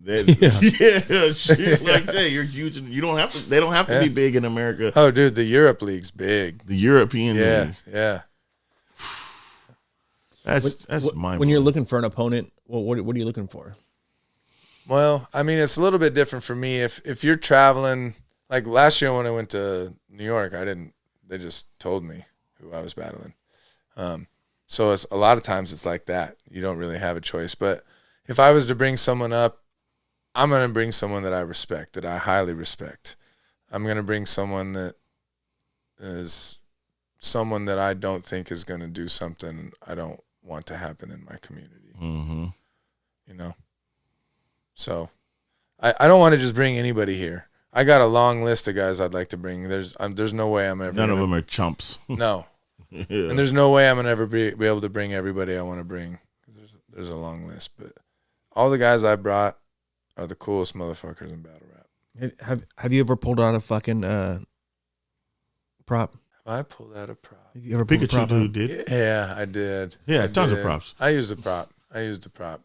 Speaker 2: Shit like that. You're huge, and you don't have to. They don't have to be big in America.
Speaker 3: Oh, dude, the Europe League's big.
Speaker 2: The European League.
Speaker 3: Yeah.
Speaker 2: That's mind.
Speaker 1: When you're looking for an opponent, what are you looking for?
Speaker 3: Well, I mean, it's a little bit different for me. If you're traveling, like last year when I went to New York, they just told me who I was battling. So it's a lot of times it's like that. You don't really have a choice. But if I was to bring someone up, I'm going to bring someone that I respect, that I highly respect. I'm going to bring someone that is someone that I don't think is going to do something I don't want to happen in my community.
Speaker 2: Mm-hmm.
Speaker 3: So I don't want to just bring anybody here. I got a long list of guys I'd like to bring. There's no way I'm ever.
Speaker 2: None of them are chumps.
Speaker 3: No.
Speaker 2: Yeah.
Speaker 3: And there's no way I'm gonna ever be able to bring everybody I want to bring. There's a long list, but all the guys I brought are the coolest motherfuckers in battle rap.
Speaker 1: Have you ever pulled out a fucking prop?
Speaker 3: I pulled out a prop.
Speaker 1: Have you ever pulled a
Speaker 2: Pikachu
Speaker 1: prop out?
Speaker 2: dude did.
Speaker 3: Yeah, I did.
Speaker 2: Yeah,
Speaker 3: I
Speaker 2: tons of
Speaker 3: did.
Speaker 2: props.
Speaker 3: I used a prop.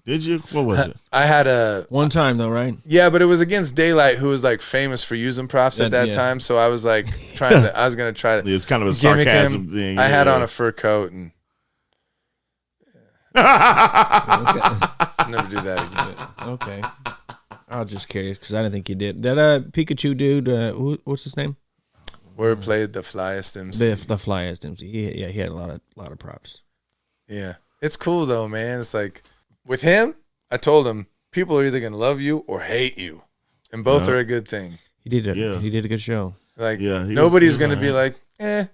Speaker 2: Did you? What was it?
Speaker 3: I had a
Speaker 1: One time though, right?
Speaker 3: yeah, but it was against Daylight, who was like famous for using props at that
Speaker 1: Yeah.
Speaker 3: time. So I was like I was gonna try to
Speaker 2: It's kind of a
Speaker 3: gimmick
Speaker 2: sarcasm
Speaker 3: him.
Speaker 2: thing.
Speaker 3: I had
Speaker 2: yeah.
Speaker 3: on a fur coat and
Speaker 1: Okay.
Speaker 3: never do that again.
Speaker 1: Okay. I was just curious because I didn't think you did. That Pikachu dude, what's his name?
Speaker 3: Word played the flyest MC.
Speaker 1: The flyest MC. He had a lot of props.
Speaker 3: Yeah. It's cool though, man. It's like with him, I told him people are either gonna love you or hate you. And both are a good thing.
Speaker 1: He did
Speaker 2: Yeah.
Speaker 1: He did a good show.
Speaker 3: Like
Speaker 2: Yeah, he
Speaker 3: nobody's
Speaker 2: was
Speaker 3: gonna
Speaker 2: all
Speaker 3: be
Speaker 2: right.
Speaker 3: like, eh.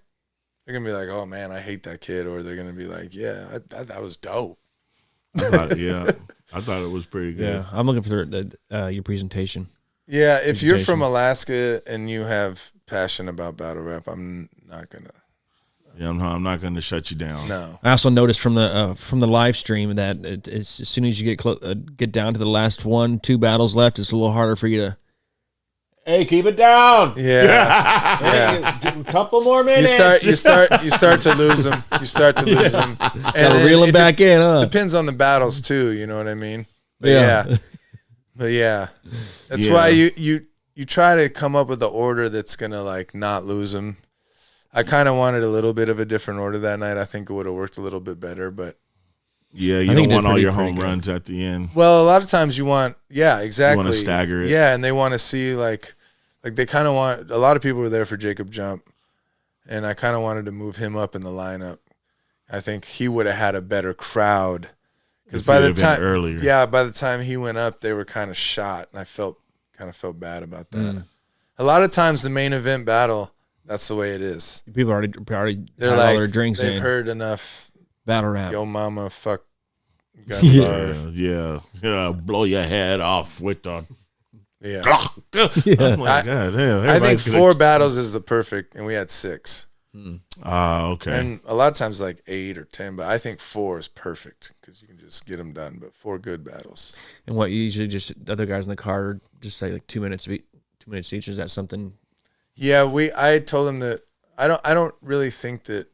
Speaker 3: They're gonna be like, oh man, I hate that kid, or they're gonna be like, yeah, that was dope.
Speaker 2: I thought it was pretty good.
Speaker 1: Yeah, I'm looking for your presentation.
Speaker 3: Yeah, if you're from
Speaker 1: Presentation.
Speaker 3: Alaska and you have passion about battle rap, I'm not gonna.
Speaker 2: Yeah, I'm not going to shut you down.
Speaker 3: No.
Speaker 1: I also noticed from the live stream that as soon as you get down to the last 1-2 battles left, it's a little harder for you to. Hey, keep it down.
Speaker 3: Yeah. Yeah.
Speaker 1: A couple more minutes.
Speaker 3: You start to lose them. You start to lose them. And
Speaker 1: Gotta reel them back in, huh?
Speaker 3: Depends on the battles too. You know what I mean? But
Speaker 1: Yeah.
Speaker 3: That's
Speaker 2: Yeah.
Speaker 3: why you try to come up with the order that's gonna like not lose them. I kind of wanted a little bit of a different order that night. I think it would have worked a little bit better, but
Speaker 2: Yeah, you
Speaker 1: I
Speaker 2: don't
Speaker 1: think
Speaker 2: want
Speaker 1: they're
Speaker 2: all your
Speaker 1: pretty
Speaker 2: home
Speaker 1: good.
Speaker 2: runs at the end.
Speaker 3: well, a lot of times you want, yeah, exactly.
Speaker 2: You wanna stagger it.
Speaker 3: Yeah, and they want to see like they kind of want. A lot of people were there for Jacob Jump, and I kind of wanted to move him up in the lineup. I think he would have had a better crowd because
Speaker 2: If
Speaker 3: by
Speaker 2: he
Speaker 3: the
Speaker 2: had been
Speaker 3: time,
Speaker 2: earlier.
Speaker 3: yeah, by the time he went up, they were kind of shot, and I felt bad about that. A lot of times, the main event battle, that's the way it is.
Speaker 1: People already
Speaker 3: They're
Speaker 1: had
Speaker 3: like,
Speaker 1: all their drinks
Speaker 3: they've
Speaker 1: in.
Speaker 3: heard enough.
Speaker 1: Battle rap.
Speaker 3: Yo, mama, fuck. Gun
Speaker 1: Yeah.
Speaker 3: bar.
Speaker 2: Yeah. Blow your head off with the.
Speaker 3: Yeah.
Speaker 2: I'm like, God damn.
Speaker 3: I think
Speaker 2: everybody's gonna-
Speaker 3: 4 battles is the perfect, and we had 6.
Speaker 2: Okay.
Speaker 3: And a lot of times like 8 or 10, but I think 4 is perfect because you can just get them done. But 4 good battles.
Speaker 1: And what you usually just the other guys in the car just say like 2 minutes each. Is that something?
Speaker 3: Yeah, I told them that I don't really think that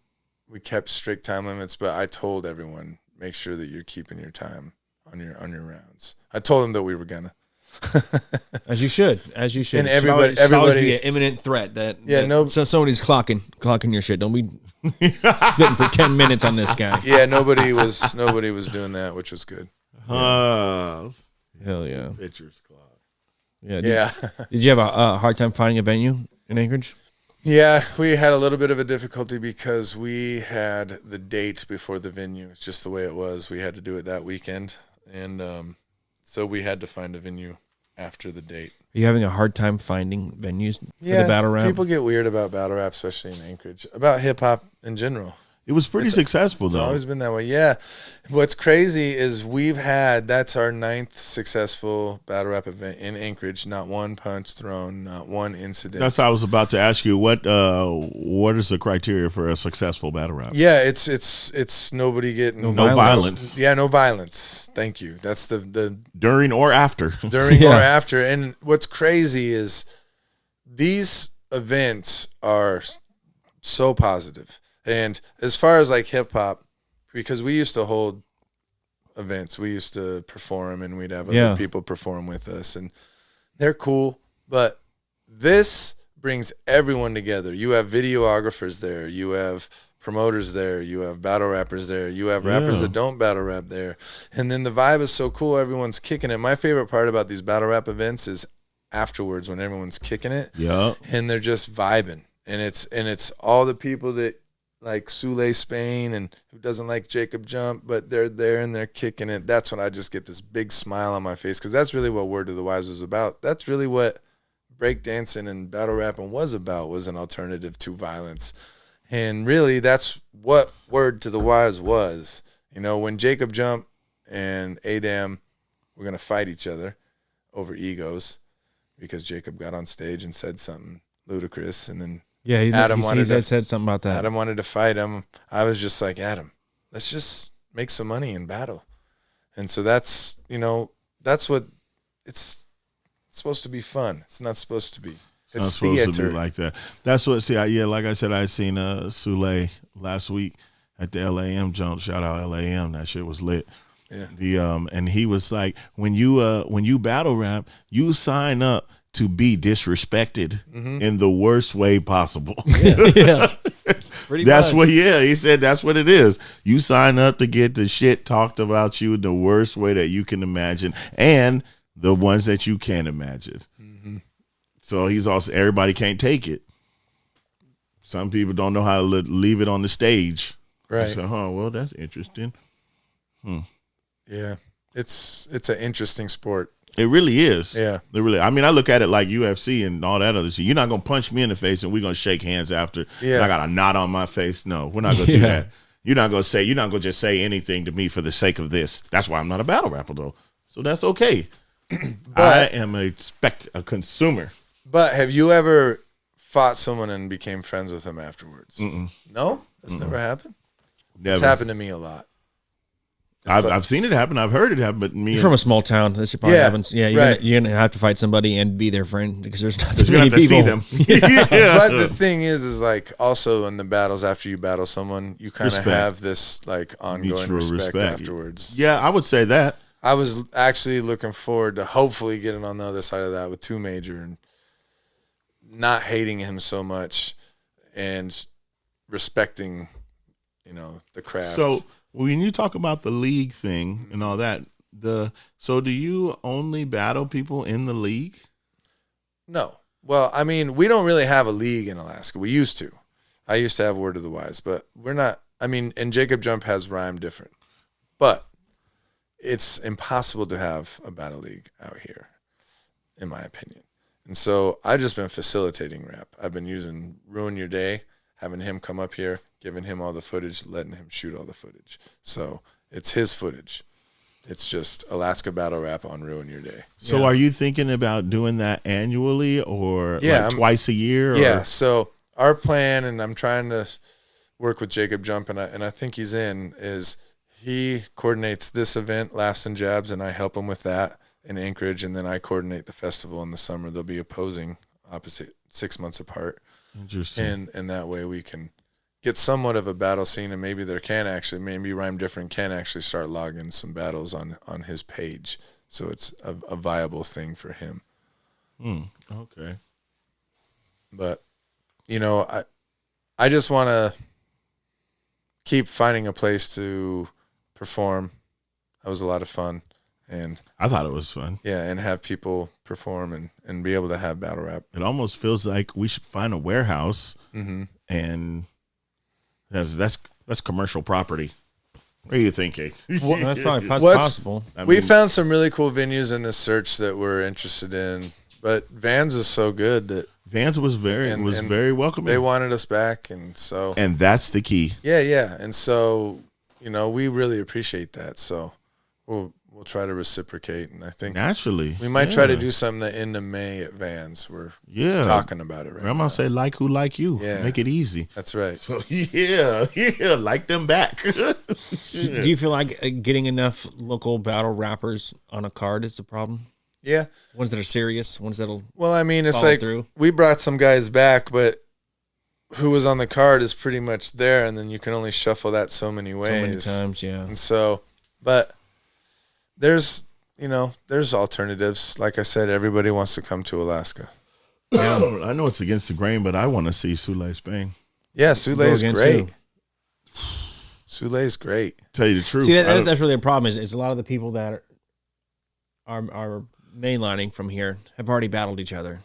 Speaker 3: we kept strict time limits, but I told everyone make sure that you're keeping your time on your rounds. I told them that we were gonna.
Speaker 1: As you should.
Speaker 3: And everybody
Speaker 1: be an imminent threat that
Speaker 3: no-
Speaker 1: so somebody's clocking your shit. Don't be spitting for 10 minutes on this guy.
Speaker 3: Yeah, nobody was doing that, which was good.
Speaker 1: Hell yeah.
Speaker 2: Pitcher's clock.
Speaker 1: Yeah.
Speaker 3: Yeah.
Speaker 1: Did you have a hard time finding a venue in Anchorage?
Speaker 3: Yeah, we had a little bit of a difficulty because we had the date before the venue. It's just the way it was. We had to do it that weekend, and so we had to find a venue after the date.
Speaker 1: Are you having a hard time finding venues for the battle rap?
Speaker 3: People get weird about battle rap, especially in Anchorage, about hip hop in general.
Speaker 2: It was pretty successful,
Speaker 3: It's
Speaker 2: though.
Speaker 3: always been that way. Yeah. What's crazy is that's our 9th successful battle rap event in Anchorage. Not one punch thrown, not one incident.
Speaker 2: That's what I was about to ask you. What is the criteria for a successful battle rap?
Speaker 3: Yeah, it's nobody getting
Speaker 2: No violence.
Speaker 3: Yeah, no violence. Thank you. That's the
Speaker 2: During or after.
Speaker 3: during
Speaker 1: Yeah.
Speaker 3: or after. And what's crazy is these events are so positive. And as far as like hip hop, because we used to hold events, we used to perform, and we'd have other people perform with us, and they're cool. But this brings everyone together. You have videographers there, you have promoters there, you have battle rappers there, you have rappers that don't battle rap there, and then the vibe is so cool. Everyone's kicking it. My favorite part about these battle rap events is afterwards when everyone's kicking it, and they're just vibing, and it's all the people that like Sule Spain and who doesn't like Jacob Jump, but they're there and they're kicking it. That's when I just get this big smile on my face, because that's really what Word to the Wise was about. That's really what breakdancing and battle rapping was about, was an alternative to violence. And really, that's what Word to the Wise was. You know, when Jacob Jump and Adam were going to fight each other over egos because Jacob got on stage and said something ludicrous, and then
Speaker 1: Yeah,
Speaker 3: Adam wanted to,
Speaker 1: said something about that.
Speaker 3: Adam wanted to fight him. I was just like, Adam, let's just make some money in battle. And so that's, that's what it's supposed to be fun. It's not supposed to be. It's
Speaker 2: not supposed
Speaker 3: theater.
Speaker 2: to be like that. That's what. See, like I said, I seen Sule last week at the LAM jump. Shout out LAM. That shit was lit.
Speaker 3: Yeah.
Speaker 2: And he was like, when you battle rap, you sign up to be disrespected in the worst way possible.
Speaker 1: Yeah. Pretty
Speaker 2: That's
Speaker 1: much.
Speaker 2: what. Yeah, he said that's what it is. You sign up to get the shit talked about you in the worst way that you can imagine, and the ones that you can't imagine. So he's also, everybody can't take it. Some people don't know how to leave it on the stage.
Speaker 3: Right.
Speaker 2: So, well, that's interesting.
Speaker 3: Yeah. It's an interesting sport.
Speaker 2: It really is.
Speaker 3: Yeah.
Speaker 2: It really. I mean, I look at it like UFC and all that other shit. You're not gonna punch me in the face and we're gonna shake hands after.
Speaker 3: Yeah.
Speaker 2: And I got a knot on my face. No, we're not gonna do that. You're not gonna just say anything to me for the sake of this. That's why I'm not a battle rapper though. So that's okay. I am a consumer.
Speaker 3: But have you ever fought someone and became friends with them afterwards? No? That's never happened?
Speaker 2: Never.
Speaker 3: It's happened to me a lot.
Speaker 2: I've seen it happen. I've heard it happen. But me
Speaker 1: You're from a small town. This probably
Speaker 3: Yeah,
Speaker 1: happens. Yeah, you're gonna have to fight somebody and be their friend because there's not too
Speaker 2: you're gonna
Speaker 1: many
Speaker 2: have to
Speaker 1: people.
Speaker 2: see them. Yeah.
Speaker 3: But the thing is like also in the battles after you battle someone, you kind of
Speaker 2: Respect.
Speaker 3: have this like ongoing
Speaker 2: Mutual
Speaker 3: respect afterwards.
Speaker 2: Yeah, I would say that.
Speaker 3: I was actually looking forward to hopefully getting on the other side of that with Two Major and not hating him so much and respecting, the craft.
Speaker 2: So when you talk about the league thing and all that, so do you only battle people in the league?
Speaker 3: No. Well, I mean, we don't really have a league in Alaska. We used to. I used to have Word of the Wise, but we're not. I mean, and Jacob Jump has rhyme different. But it's impossible to have a battle league out here, in my opinion. And so I've just been facilitating rap. I've been using Ruin Your Day, having him come up here, giving him all the footage, letting him shoot all the footage. So it's his footage. It's just Alaska battle rap on Ruin Your Day.
Speaker 2: So are you thinking about doing that annually or twice a year?
Speaker 3: Yeah. So our plan, and I'm trying to work with Jacob Jump, and I think he's in, is he coordinates this event, Laughs and Jabs, and I help him with that in Anchorage, and then I coordinate the festival in the summer. They'll be opposing opposite 6 months apart.
Speaker 2: Interesting.
Speaker 3: And that way we can get somewhat of a battle scene, and maybe maybe Rhyme Different can actually start logging some battles on his page. So it's a viable thing for him.
Speaker 2: Okay.
Speaker 3: But, I just want to keep finding a place to perform. That was a lot of fun. And
Speaker 2: I thought it was fun.
Speaker 3: yeah, and have people perform and be able to have battle rap.
Speaker 2: It almost feels like we should find a warehouse and that's commercial property. What are you thinking?
Speaker 1: Well, that's probably possible.
Speaker 3: We found some really cool venues in this search that we're interested in, but Vans is so good that
Speaker 2: Vans was very welcoming.
Speaker 3: they wanted us back, and so
Speaker 2: and that's the key.
Speaker 3: yeah, and so we really appreciate that. So we'll try to reciprocate, and I think
Speaker 2: Naturally.
Speaker 3: we might try to do something the end of May at Vans. We're talking about it right
Speaker 2: I'm
Speaker 3: now.
Speaker 2: gonna say like who like you.
Speaker 3: Yeah.
Speaker 2: Make it easy.
Speaker 3: That's right.
Speaker 2: So yeah, like them back.
Speaker 1: Do you feel like getting enough local battle rappers on a card is the problem?
Speaker 3: Yeah.
Speaker 1: Ones that are serious, ones that'll
Speaker 3: Well, I mean, it's
Speaker 1: follow
Speaker 3: like
Speaker 1: through.
Speaker 3: we brought some guys back, but who was on the card is pretty much there, and then you can only shuffle that so many ways.
Speaker 1: so many times, yeah.
Speaker 3: And so, but there's alternatives. Like I said, everybody wants to come to Alaska.
Speaker 1: Yeah.
Speaker 2: I know it's against the grain, but I want to see Sule Spain.
Speaker 3: Yeah, Sule's
Speaker 1: against
Speaker 3: great.
Speaker 1: who?
Speaker 3: Sule's great.
Speaker 2: Tell you the truth.
Speaker 1: See, that's really a problem. Is a lot of the people that are mainlining from here have already battled each other.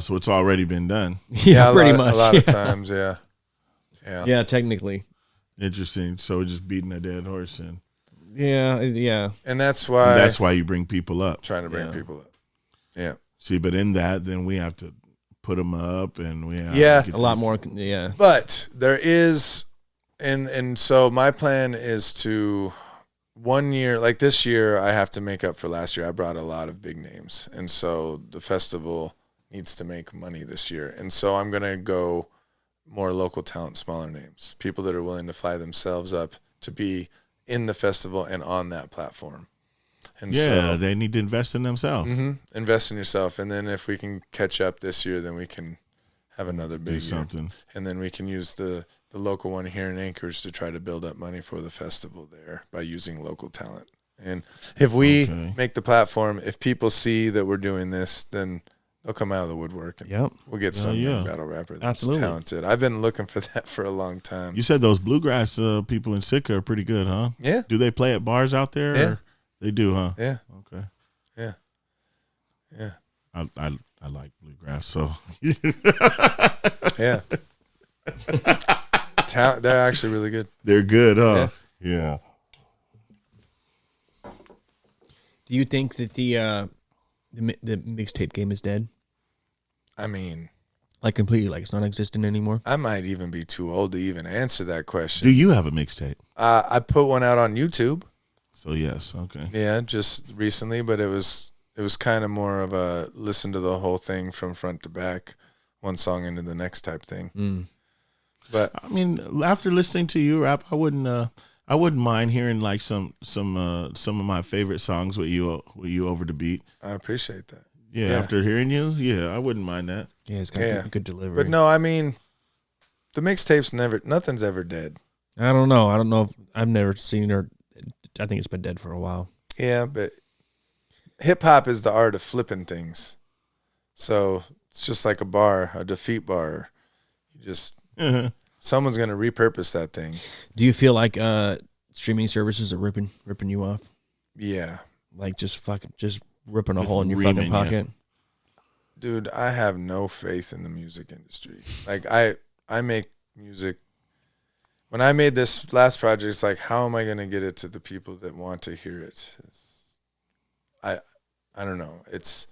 Speaker 2: So it's already been done.
Speaker 1: Yeah, pretty much.
Speaker 3: A lot of times, yeah.
Speaker 1: Yeah, technically.
Speaker 2: Interesting. So just beating a dead horse and
Speaker 1: Yeah.
Speaker 3: And that's why
Speaker 2: you bring people up.
Speaker 3: trying to bring people up. Yeah.
Speaker 2: See, but in that, then we have to put them up, and we have
Speaker 3: Yeah.
Speaker 2: to get
Speaker 1: A lot more. Yeah.
Speaker 3: But there is, and so my plan is to 1 year, like this year, I have to make up for last year. I brought a lot of big names, and so the festival needs to make money this year. And so I'm going to go more local talent, smaller names, people that are willing to fly themselves up to be in the festival and on that platform. And
Speaker 2: yeah, they need to invest in themselves.
Speaker 3: Invest in yourself. And then if we can catch up this year, then we can have another big year.
Speaker 2: Something.
Speaker 3: And then we can use the local one here in Anchorage to try to build up money for the festival there by using local talent. And if we make the platform, if people see that we're doing this, then they'll come out of the woodwork and we'll get some battle rapper that's talented. I've been looking for that for a long time.
Speaker 2: You said those bluegrass people in Sitka are pretty good, huh?
Speaker 3: Yeah.
Speaker 2: Do they play at bars out there?
Speaker 3: Yeah.
Speaker 2: Or they do, huh?
Speaker 3: Yeah.
Speaker 2: Okay.
Speaker 3: Yeah. Yeah.
Speaker 2: I like bluegrass, so.
Speaker 3: Yeah. They're actually really good.
Speaker 2: They're good, huh? Yeah.
Speaker 1: Do you think that the mixtape game is dead?
Speaker 3: I mean,
Speaker 1: like completely, like it's not existent anymore?
Speaker 3: I might even be too old to even answer that question.
Speaker 2: Do you have a mixtape?
Speaker 3: I put one out on YouTube.
Speaker 2: So yes, okay.
Speaker 3: Yeah, just recently, but it was kind of more of a listen to the whole thing from front to back, one song into the next type thing. But
Speaker 2: I mean, after listening to you rap, I wouldn't mind hearing like some of my favorite songs with you over the beat.
Speaker 3: I appreciate that.
Speaker 2: Yeah, after hearing you, I wouldn't mind that.
Speaker 1: Yeah, it's got good delivery.
Speaker 3: But no, I mean, the mixtape's nothing's ever dead.
Speaker 1: I don't know. If I've never seen her. I think it's been dead for a while.
Speaker 3: Yeah, but hip hop is the art of flipping things. So it's just like a defeat bar. You just someone's gonna repurpose that thing.
Speaker 1: Do you feel like streaming services are ripping you off?
Speaker 3: Yeah.
Speaker 1: Like just ripping a hole in your fucking pocket?
Speaker 3: Dude, I have no faith in the music industry. Like I make music. When I made this last project, it's like, how am I going to get it to the people that want to hear it? I don't know. It's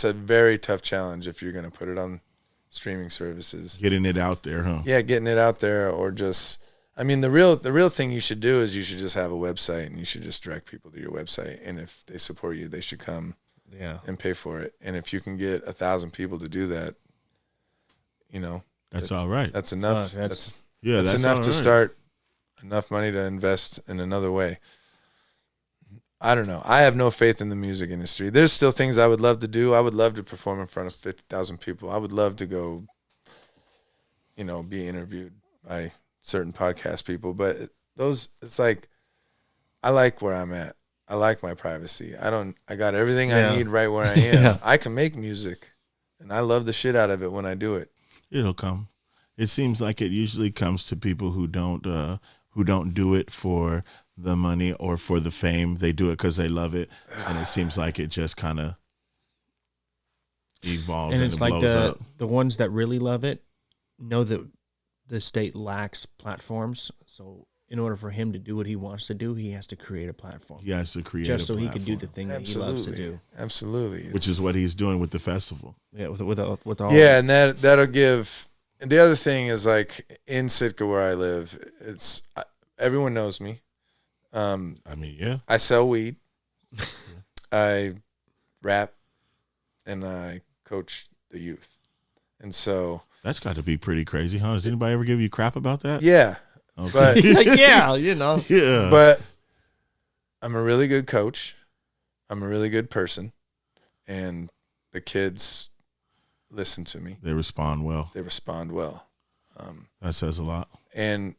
Speaker 3: a very tough challenge if you're going to put it on streaming services.
Speaker 2: Getting it out there, huh?
Speaker 3: Yeah, getting it out there, or just, I mean, the real thing you should do is you should just have a website and you should just direct people to your website. And if they support you, they should come and pay for it. And if you can get 1,000 people to do that,
Speaker 2: that's all right.
Speaker 3: That's enough.
Speaker 2: That's
Speaker 3: enough to start, enough money to invest in another way. I don't know. I have no faith in the music industry. There's still things I would love to do. I would love to perform in front of 50,000 people. I would love to go, be interviewed by certain podcast people. But it's like, I like where I'm at. I like my privacy. I got everything I need right where I am. I can make music, and I love the shit out of it when I do it.
Speaker 2: It'll come. It seems like it usually comes to people who don't do it for the money or for the fame. They do it because they love it, and it seems like it just kind of evolves and
Speaker 1: it's
Speaker 2: like
Speaker 1: blows up. The ones that really love it know that the state lacks platforms. So in order for him to do what he wants to do, he has to create a platform.
Speaker 2: He has to create
Speaker 1: just
Speaker 2: a
Speaker 1: so
Speaker 2: platform.
Speaker 1: He can do the thing that he loves to do.
Speaker 3: Absolutely,
Speaker 2: which is what he's doing with the festival.
Speaker 1: Yeah, with all.
Speaker 3: Yeah, and that'll give. And the other thing is, like, in Sitka where I live, it's everyone knows me. I sell weed. I rap, and I coach the youth. And so
Speaker 2: that's got to be pretty crazy, huh? Does anybody ever give you crap about that?
Speaker 3: Yeah.
Speaker 2: Okay.
Speaker 3: But
Speaker 1: yeah.
Speaker 2: Yeah.
Speaker 3: But I'm a really good coach. I'm a really good person, and the kids listen to me.
Speaker 2: They respond well.
Speaker 3: That
Speaker 2: says a lot.
Speaker 3: And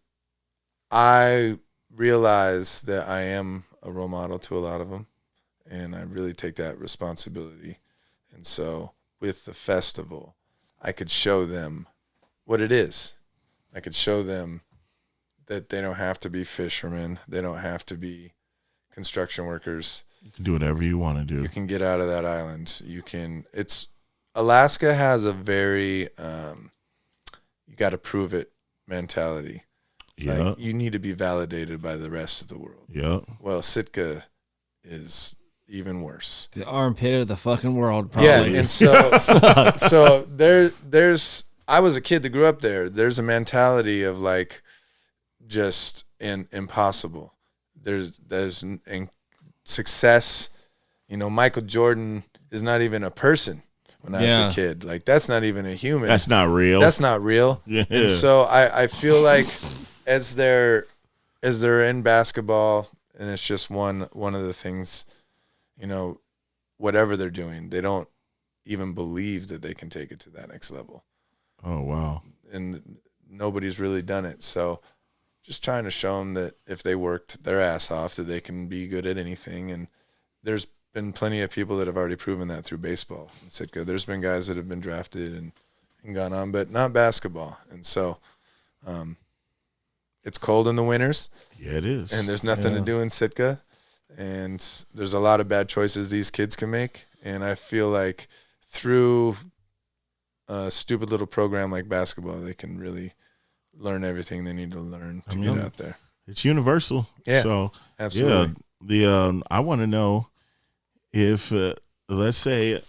Speaker 3: I realize that I am a role model to a lot of them, and I really take that responsibility. And so with the festival, I could show them what it is. I could show them that they don't have to be fishermen. They don't have to be construction workers.
Speaker 2: You can do whatever you want to do.
Speaker 3: You can get out of that island. Alaska has a very, you got to prove it mentality.
Speaker 2: Yeah.
Speaker 3: Like, you need to be validated by the rest of the world.
Speaker 2: Yeah.
Speaker 3: Well, Sitka is even worse.
Speaker 1: The armpit of the fucking world, probably.
Speaker 3: Yeah, and so there's I was a kid that grew up there. There's a mentality of like just impossible. There's success. Michael Jordan is not even a person. when I was a kid. Like, that's not even a human.
Speaker 2: That's not real.
Speaker 3: That's not real.
Speaker 2: Yeah.
Speaker 3: And so I feel like as they're in basketball, and it's just one of the things, you know, whatever they're doing, they don't even believe that they can take it to that next level.
Speaker 2: Oh, wow.
Speaker 3: And nobody's really done it. So just trying to show them that if they worked their ass off, that they can be good at anything. And there's been plenty of people that have already proven that through baseball in Sitka. There's been guys that have been drafted and gone on, but not basketball. And so it's cold in the winters.
Speaker 2: Yeah, it is.
Speaker 3: And there's nothing to do in Sitka. And there's a lot of bad choices these kids can make. And I feel like through a stupid little program like basketball, they can really learn everything they need to learn to get out there.
Speaker 2: It's universal.
Speaker 3: Yeah,
Speaker 2: so
Speaker 3: absolutely.
Speaker 2: Yeah, I want to know if, let's say,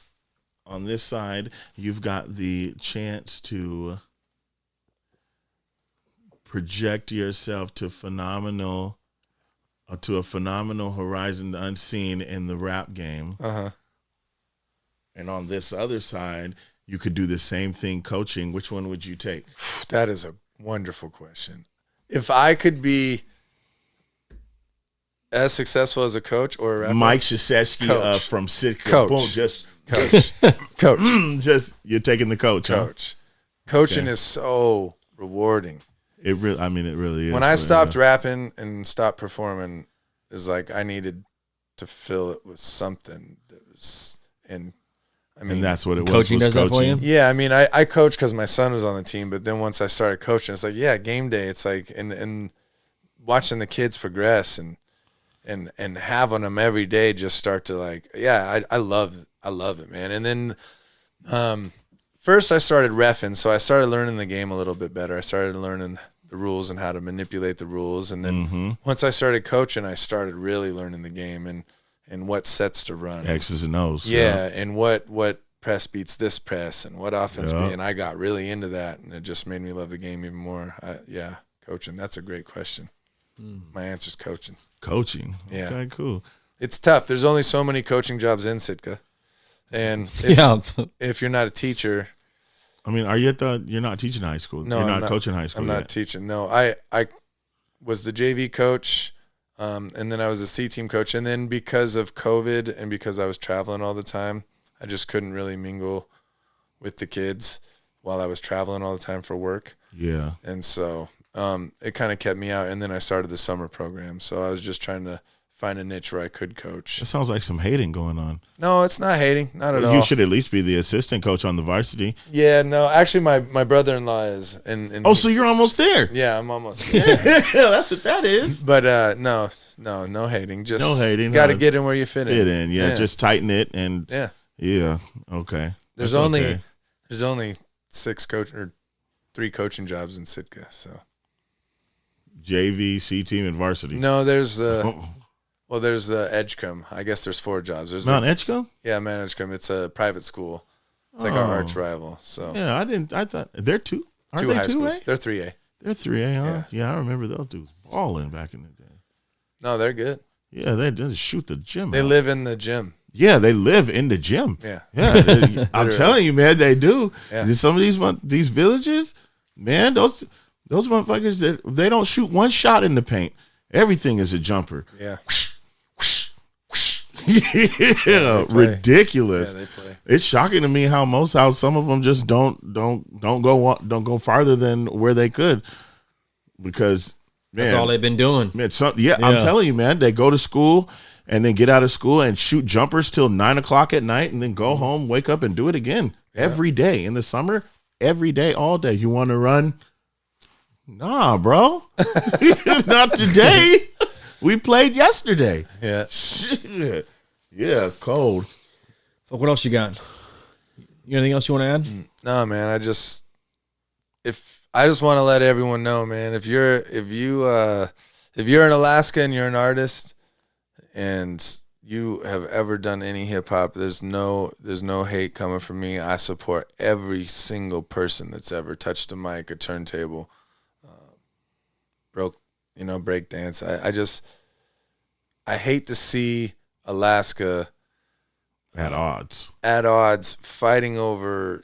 Speaker 2: on this side, you've got the chance to project yourself to a phenomenal horizon unseen in the rap game.
Speaker 3: Uh-huh.
Speaker 2: And on this other side, you could do the same thing coaching. Which one would you take?
Speaker 3: That is a wonderful question. If I could be as successful as a coach or a rapper,
Speaker 2: Mike Krzyzewski from Sitka.
Speaker 3: Coach.
Speaker 2: Boom, just
Speaker 3: coach. Coach.
Speaker 2: Just you're taking the coach.
Speaker 3: Coach. Huh? Coaching is so rewarding.
Speaker 2: It really is.
Speaker 3: When I stopped rapping and stopped performing, it was like I needed to fill it with something that was, and
Speaker 2: that's what it was.
Speaker 1: Coaching does that for you?
Speaker 3: Yeah, I mean, I coached because my son was on the team, but then once I started coaching, it's like, yeah, game day. It's like, and watching the kids progress and having them every day just start to like, yeah, I love it, man. And then first I started reffing, so I started learning the game a little bit better. I started learning the rules and how to manipulate the rules, and then once I started coaching, I started really learning the game and what sets to run,
Speaker 2: X's and O's.
Speaker 3: yeah, and what press beats this press and what offense and I got really into that, and it just made me love the game even more. Coaching, that's a great question. My answer's coaching.
Speaker 2: Coaching.
Speaker 3: Yeah.
Speaker 2: Okay, cool.
Speaker 3: It's tough. There's only so many coaching jobs in Sitka. And if you're not a teacher,
Speaker 2: I mean, you're not teaching high school.
Speaker 3: No,
Speaker 2: you're
Speaker 3: I'm
Speaker 2: not coaching high school.
Speaker 3: I'm not teaching. No, I was the JV coach, and then I was a C team coach. And then because of COVID and because I was traveling all the time, I just couldn't really mingle with the kids while I was traveling all the time for work.
Speaker 2: Yeah.
Speaker 3: And so it kind of kept me out. And then I started the summer program. So I was just trying to find a niche where I could coach.
Speaker 2: It sounds like some hating going on.
Speaker 3: No, it's not hating. Not at all.
Speaker 2: You should at least be the assistant coach on the varsity.
Speaker 3: Yeah, no. Actually, my brother-in-law is. And
Speaker 2: so you're almost there.
Speaker 3: Yeah, I'm almost there.
Speaker 2: Yeah, that's what that is.
Speaker 3: But no hating. Just
Speaker 2: no hating.
Speaker 3: Got to get in where you fit in.
Speaker 2: Fit in, yeah. Just tighten it and yeah. Okay.
Speaker 3: There's only 3 coaching jobs in Sitka. So
Speaker 2: JV, C team, and varsity.
Speaker 3: No, there's there's the Edgecombe. I guess there's 4 jobs. There's
Speaker 2: Mount Edgecombe?
Speaker 3: Yeah, Mount Edgecombe. It's a private school. It's like our arch rival. So
Speaker 2: yeah, I thought they're 2. Aren't
Speaker 3: 2
Speaker 2: they
Speaker 3: high
Speaker 2: 2A?
Speaker 3: schools. They're 3A.
Speaker 2: They're 3A, huh? Yeah, I remember those dudes balling back in the day.
Speaker 3: No, they're good.
Speaker 2: Yeah, they just shoot the gym.
Speaker 3: They live in the gym.
Speaker 2: Yeah, they live in the gym.
Speaker 3: Yeah.
Speaker 2: I'm telling you, man, they do.
Speaker 3: Yeah.
Speaker 2: Some of these villages, man, those motherfuckers, they don't shoot one shot in the paint. Everything is a jumper.
Speaker 3: Yeah.
Speaker 2: Yeah, ridiculous.
Speaker 3: Yeah, they play.
Speaker 2: It's shocking to me how some of them just don't go farther than where they could, because man,
Speaker 1: that's all they've been doing.
Speaker 2: Man, I'm telling you, man, they go to school and then get out of school and shoot jumpers till 9:00 at night, and then go home, wake up, and do it again every day in the summer, every day, all day. You want to run? Nah, bro, not today. We played yesterday.
Speaker 3: Yeah.
Speaker 2: Shit. Yeah, cold.
Speaker 1: What else you got? You anything else you want to add?
Speaker 3: No, man. I just want to let everyone know, man. If you're in Alaska and you're an artist and you have ever done any hip hop, there's no hate coming from me. I support every single person that's ever touched a mic, a turntable, break dance. I hate to see Alaska
Speaker 2: At odds.
Speaker 3: At odds, fighting over,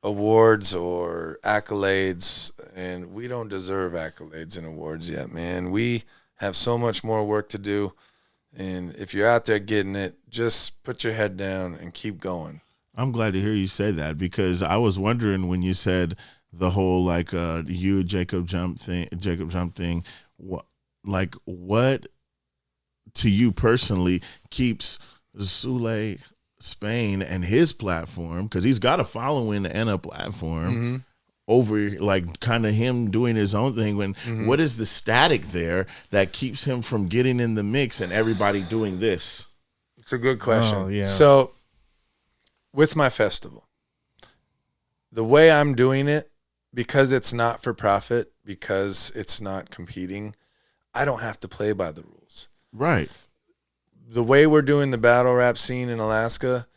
Speaker 3: awards or accolades. And we don't deserve accolades and awards yet, man. We have so much more work to do. And if you're out there getting it, just put your head down and keep going.
Speaker 2: I'm glad to hear you say that, because I was wondering when you said the whole Jacob Jump thing, what to you personally keeps Sule Spain and his platform, because he's got a following and a platform, over kind of him doing his own thing, what is the static there that keeps him from getting in the mix and everybody doing this?
Speaker 3: It's a good question.
Speaker 1: Oh, yeah.
Speaker 3: So with my festival, the way I'm doing it, because it's not for profit, because it's not competing, I don't have to play by the rules.
Speaker 2: Right.
Speaker 3: The way we're doing the battle rap scene in Alaska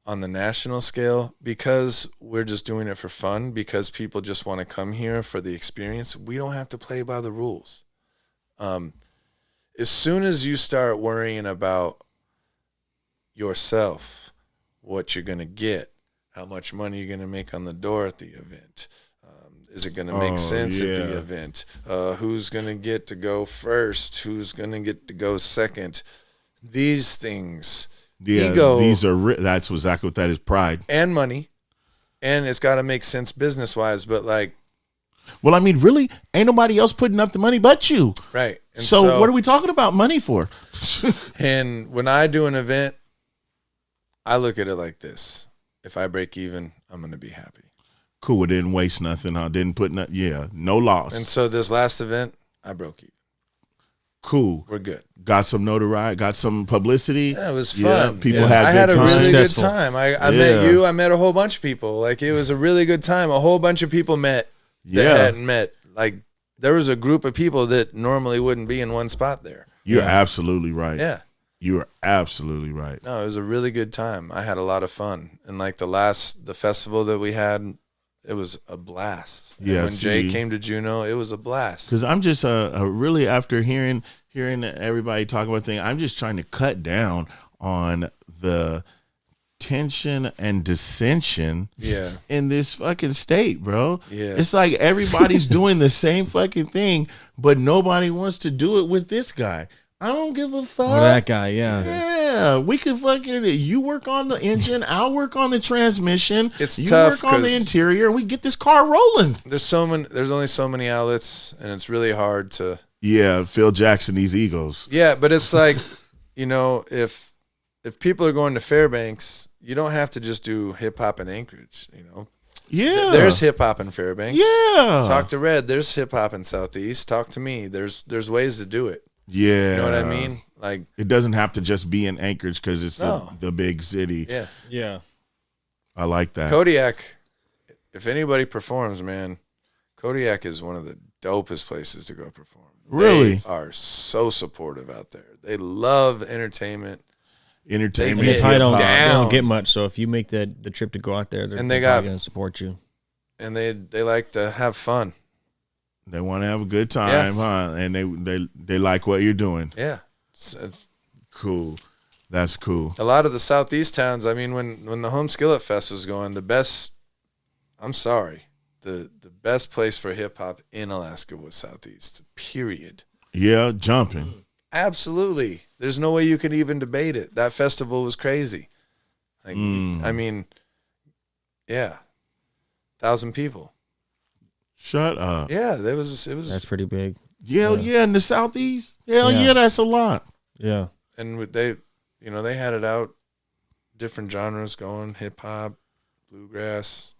Speaker 3: on the national scale, because we're just doing it for fun, because people just want to come here for the experience, we don't have to play by the rules. As soon as you start worrying about yourself, what you're going to get, how much money you're going to make on the door at the event, is it going to make sense at the event, who's going to get to go first, who's going to get to go second, these things, ego,
Speaker 2: that's exactly what that is, pride
Speaker 3: and money, and it's got to make sense business wise. But
Speaker 2: really, ain't nobody else putting up the money but you,
Speaker 3: right? And
Speaker 2: so what are we talking about money for?
Speaker 3: And when I do an event, I look at it like this: if I break even, I'm going to be happy.
Speaker 2: Cool, it didn't waste nothing. I didn't put no loss.
Speaker 3: And so this last event, I broke even.
Speaker 2: Cool,
Speaker 3: we're good.
Speaker 2: Got some notoriety, got some publicity.
Speaker 3: Yeah, it was fun.
Speaker 2: People
Speaker 3: I had a really
Speaker 2: Successful.
Speaker 3: good time. I met you. I met a whole bunch of people. It was a really good time. A whole bunch of people met that hadn't met. There was a group of people that normally wouldn't be in one spot there.
Speaker 2: You're absolutely right.
Speaker 3: Yeah.
Speaker 2: You are absolutely right.
Speaker 3: No, it was a really good time. I had a lot of fun. And the festival that we had, it was a blast. And when Jay came to Juneau, it was a blast.
Speaker 2: Because I'm just really, after hearing everybody talk about things, I'm just trying to cut down on the tension and dissension in this fucking state, bro. Yeah. It's like everybody's doing the same fucking thing, but nobody wants to do it with this guy. I don't give a fuck.
Speaker 1: Or that guy, yeah.
Speaker 2: Yeah, we can you work on the engine, I'll work on the transmission.
Speaker 3: It's
Speaker 2: you
Speaker 3: tough.
Speaker 2: You work on the interior, we get this car rolling.
Speaker 3: There's only so many outlets, and it's really hard to.
Speaker 2: Yeah, Phil Jackson, these egos.
Speaker 3: Yeah, but it's like, if people are going to Fairbanks, you don't have to just do hip hop in Anchorage,
Speaker 2: Yeah.
Speaker 3: There's hip hop in Fairbanks.
Speaker 2: Yeah.
Speaker 3: Talk to Red. There's hip hop in Southeast. Talk to me. There's ways to do it.
Speaker 2: Yeah.
Speaker 3: You know what I mean?
Speaker 2: It doesn't have to just be in Anchorage because it's the big city.
Speaker 3: Yeah.
Speaker 1: Yeah.
Speaker 2: I like that.
Speaker 3: Kodiak, if anybody performs, man, Kodiak is one of the dopest places to go perform.
Speaker 2: Really?
Speaker 3: They are so supportive out there. They love entertainment.
Speaker 2: Entertainment.
Speaker 1: They probably don't get much, so if you make the trip to go out there, they're probably going to support you.
Speaker 3: And they like to have fun.
Speaker 2: They want to have a good time, huh? And they like what you're doing.
Speaker 3: Yeah.
Speaker 2: Cool. That's cool.
Speaker 3: A lot of the Southeast towns, when the Home Skillet Fest was going, the best place for hip hop in Alaska was Southeast, period.
Speaker 2: Yeah, jumping.
Speaker 3: Absolutely. There's no way you can even debate it. That festival was crazy. 1,000 people.
Speaker 2: Shut up.
Speaker 3: Yeah, it was.
Speaker 1: That's pretty big.
Speaker 2: Yeah, in the Southeast. Yeah, that's a lot.
Speaker 1: Yeah.
Speaker 3: And they had it out, different genres going, hip hop, bluegrass,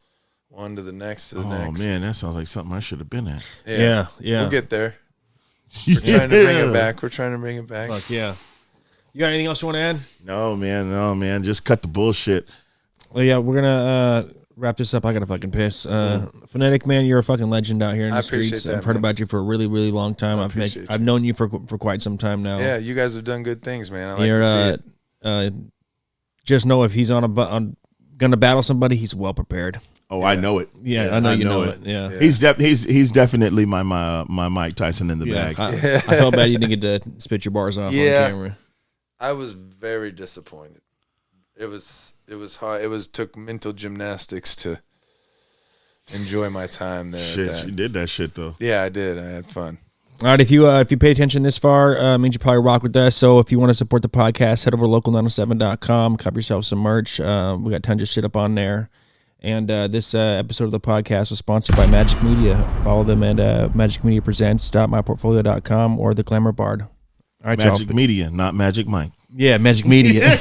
Speaker 3: one to the next to the next.
Speaker 2: Oh man, that sounds like something I should have been at.
Speaker 1: Yeah.
Speaker 3: We'll get there. We're trying to bring it back.
Speaker 1: Fuck yeah. You got anything else you want to add?
Speaker 2: No, man. Just cut the bullshit.
Speaker 1: Well, yeah, we're gonna wrap this up. I gotta fucking piss. Phonetic, man, you're a fucking legend out here in the streets.
Speaker 3: That,
Speaker 1: I've heard about you for a really, really long time. I've known you for quite some time now.
Speaker 3: Yeah, you guys have done good things, man. I like to see it.
Speaker 1: Just know if he's gonna battle somebody, he's well prepared.
Speaker 2: Oh, yeah. I know it.
Speaker 1: Yeah, I know you know it. Yeah.
Speaker 2: He's definitely my Mike Tyson in the bag.
Speaker 1: I felt bad you didn't get to spit your bars off on camera.
Speaker 3: I was very disappointed. It was hard. Took mental gymnastics to enjoy my time there.
Speaker 2: Shit, you did that shit though.
Speaker 3: Yeah, I did. I had fun.
Speaker 1: All right, if you paid attention this far, means you probably rock with us. So if you want to support the podcast, head over to local907.com, cop yourself some merch. We got tons of shit up on there. And this episode of the podcast was sponsored by Magic Media. Follow them at Magic Media Presents.myportfolio.com or The Glamour Bard. All right,
Speaker 2: Magic
Speaker 1: y'all.
Speaker 2: Media, not Magic Mike.
Speaker 1: Yeah, Magic Media.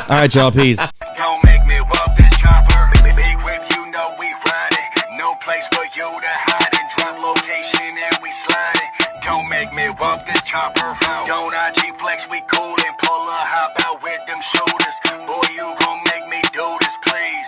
Speaker 1: All right, y'all. Peace.
Speaker 4: Don't make me walk this chopper. Big whip, you know we ride it. No place for you to hide it. Drop location and we slide it. Don't make me walk this chopper. Don't IG flex, we cool and pull a hop out with them shoulders. Boy, you gon' make me do this, please.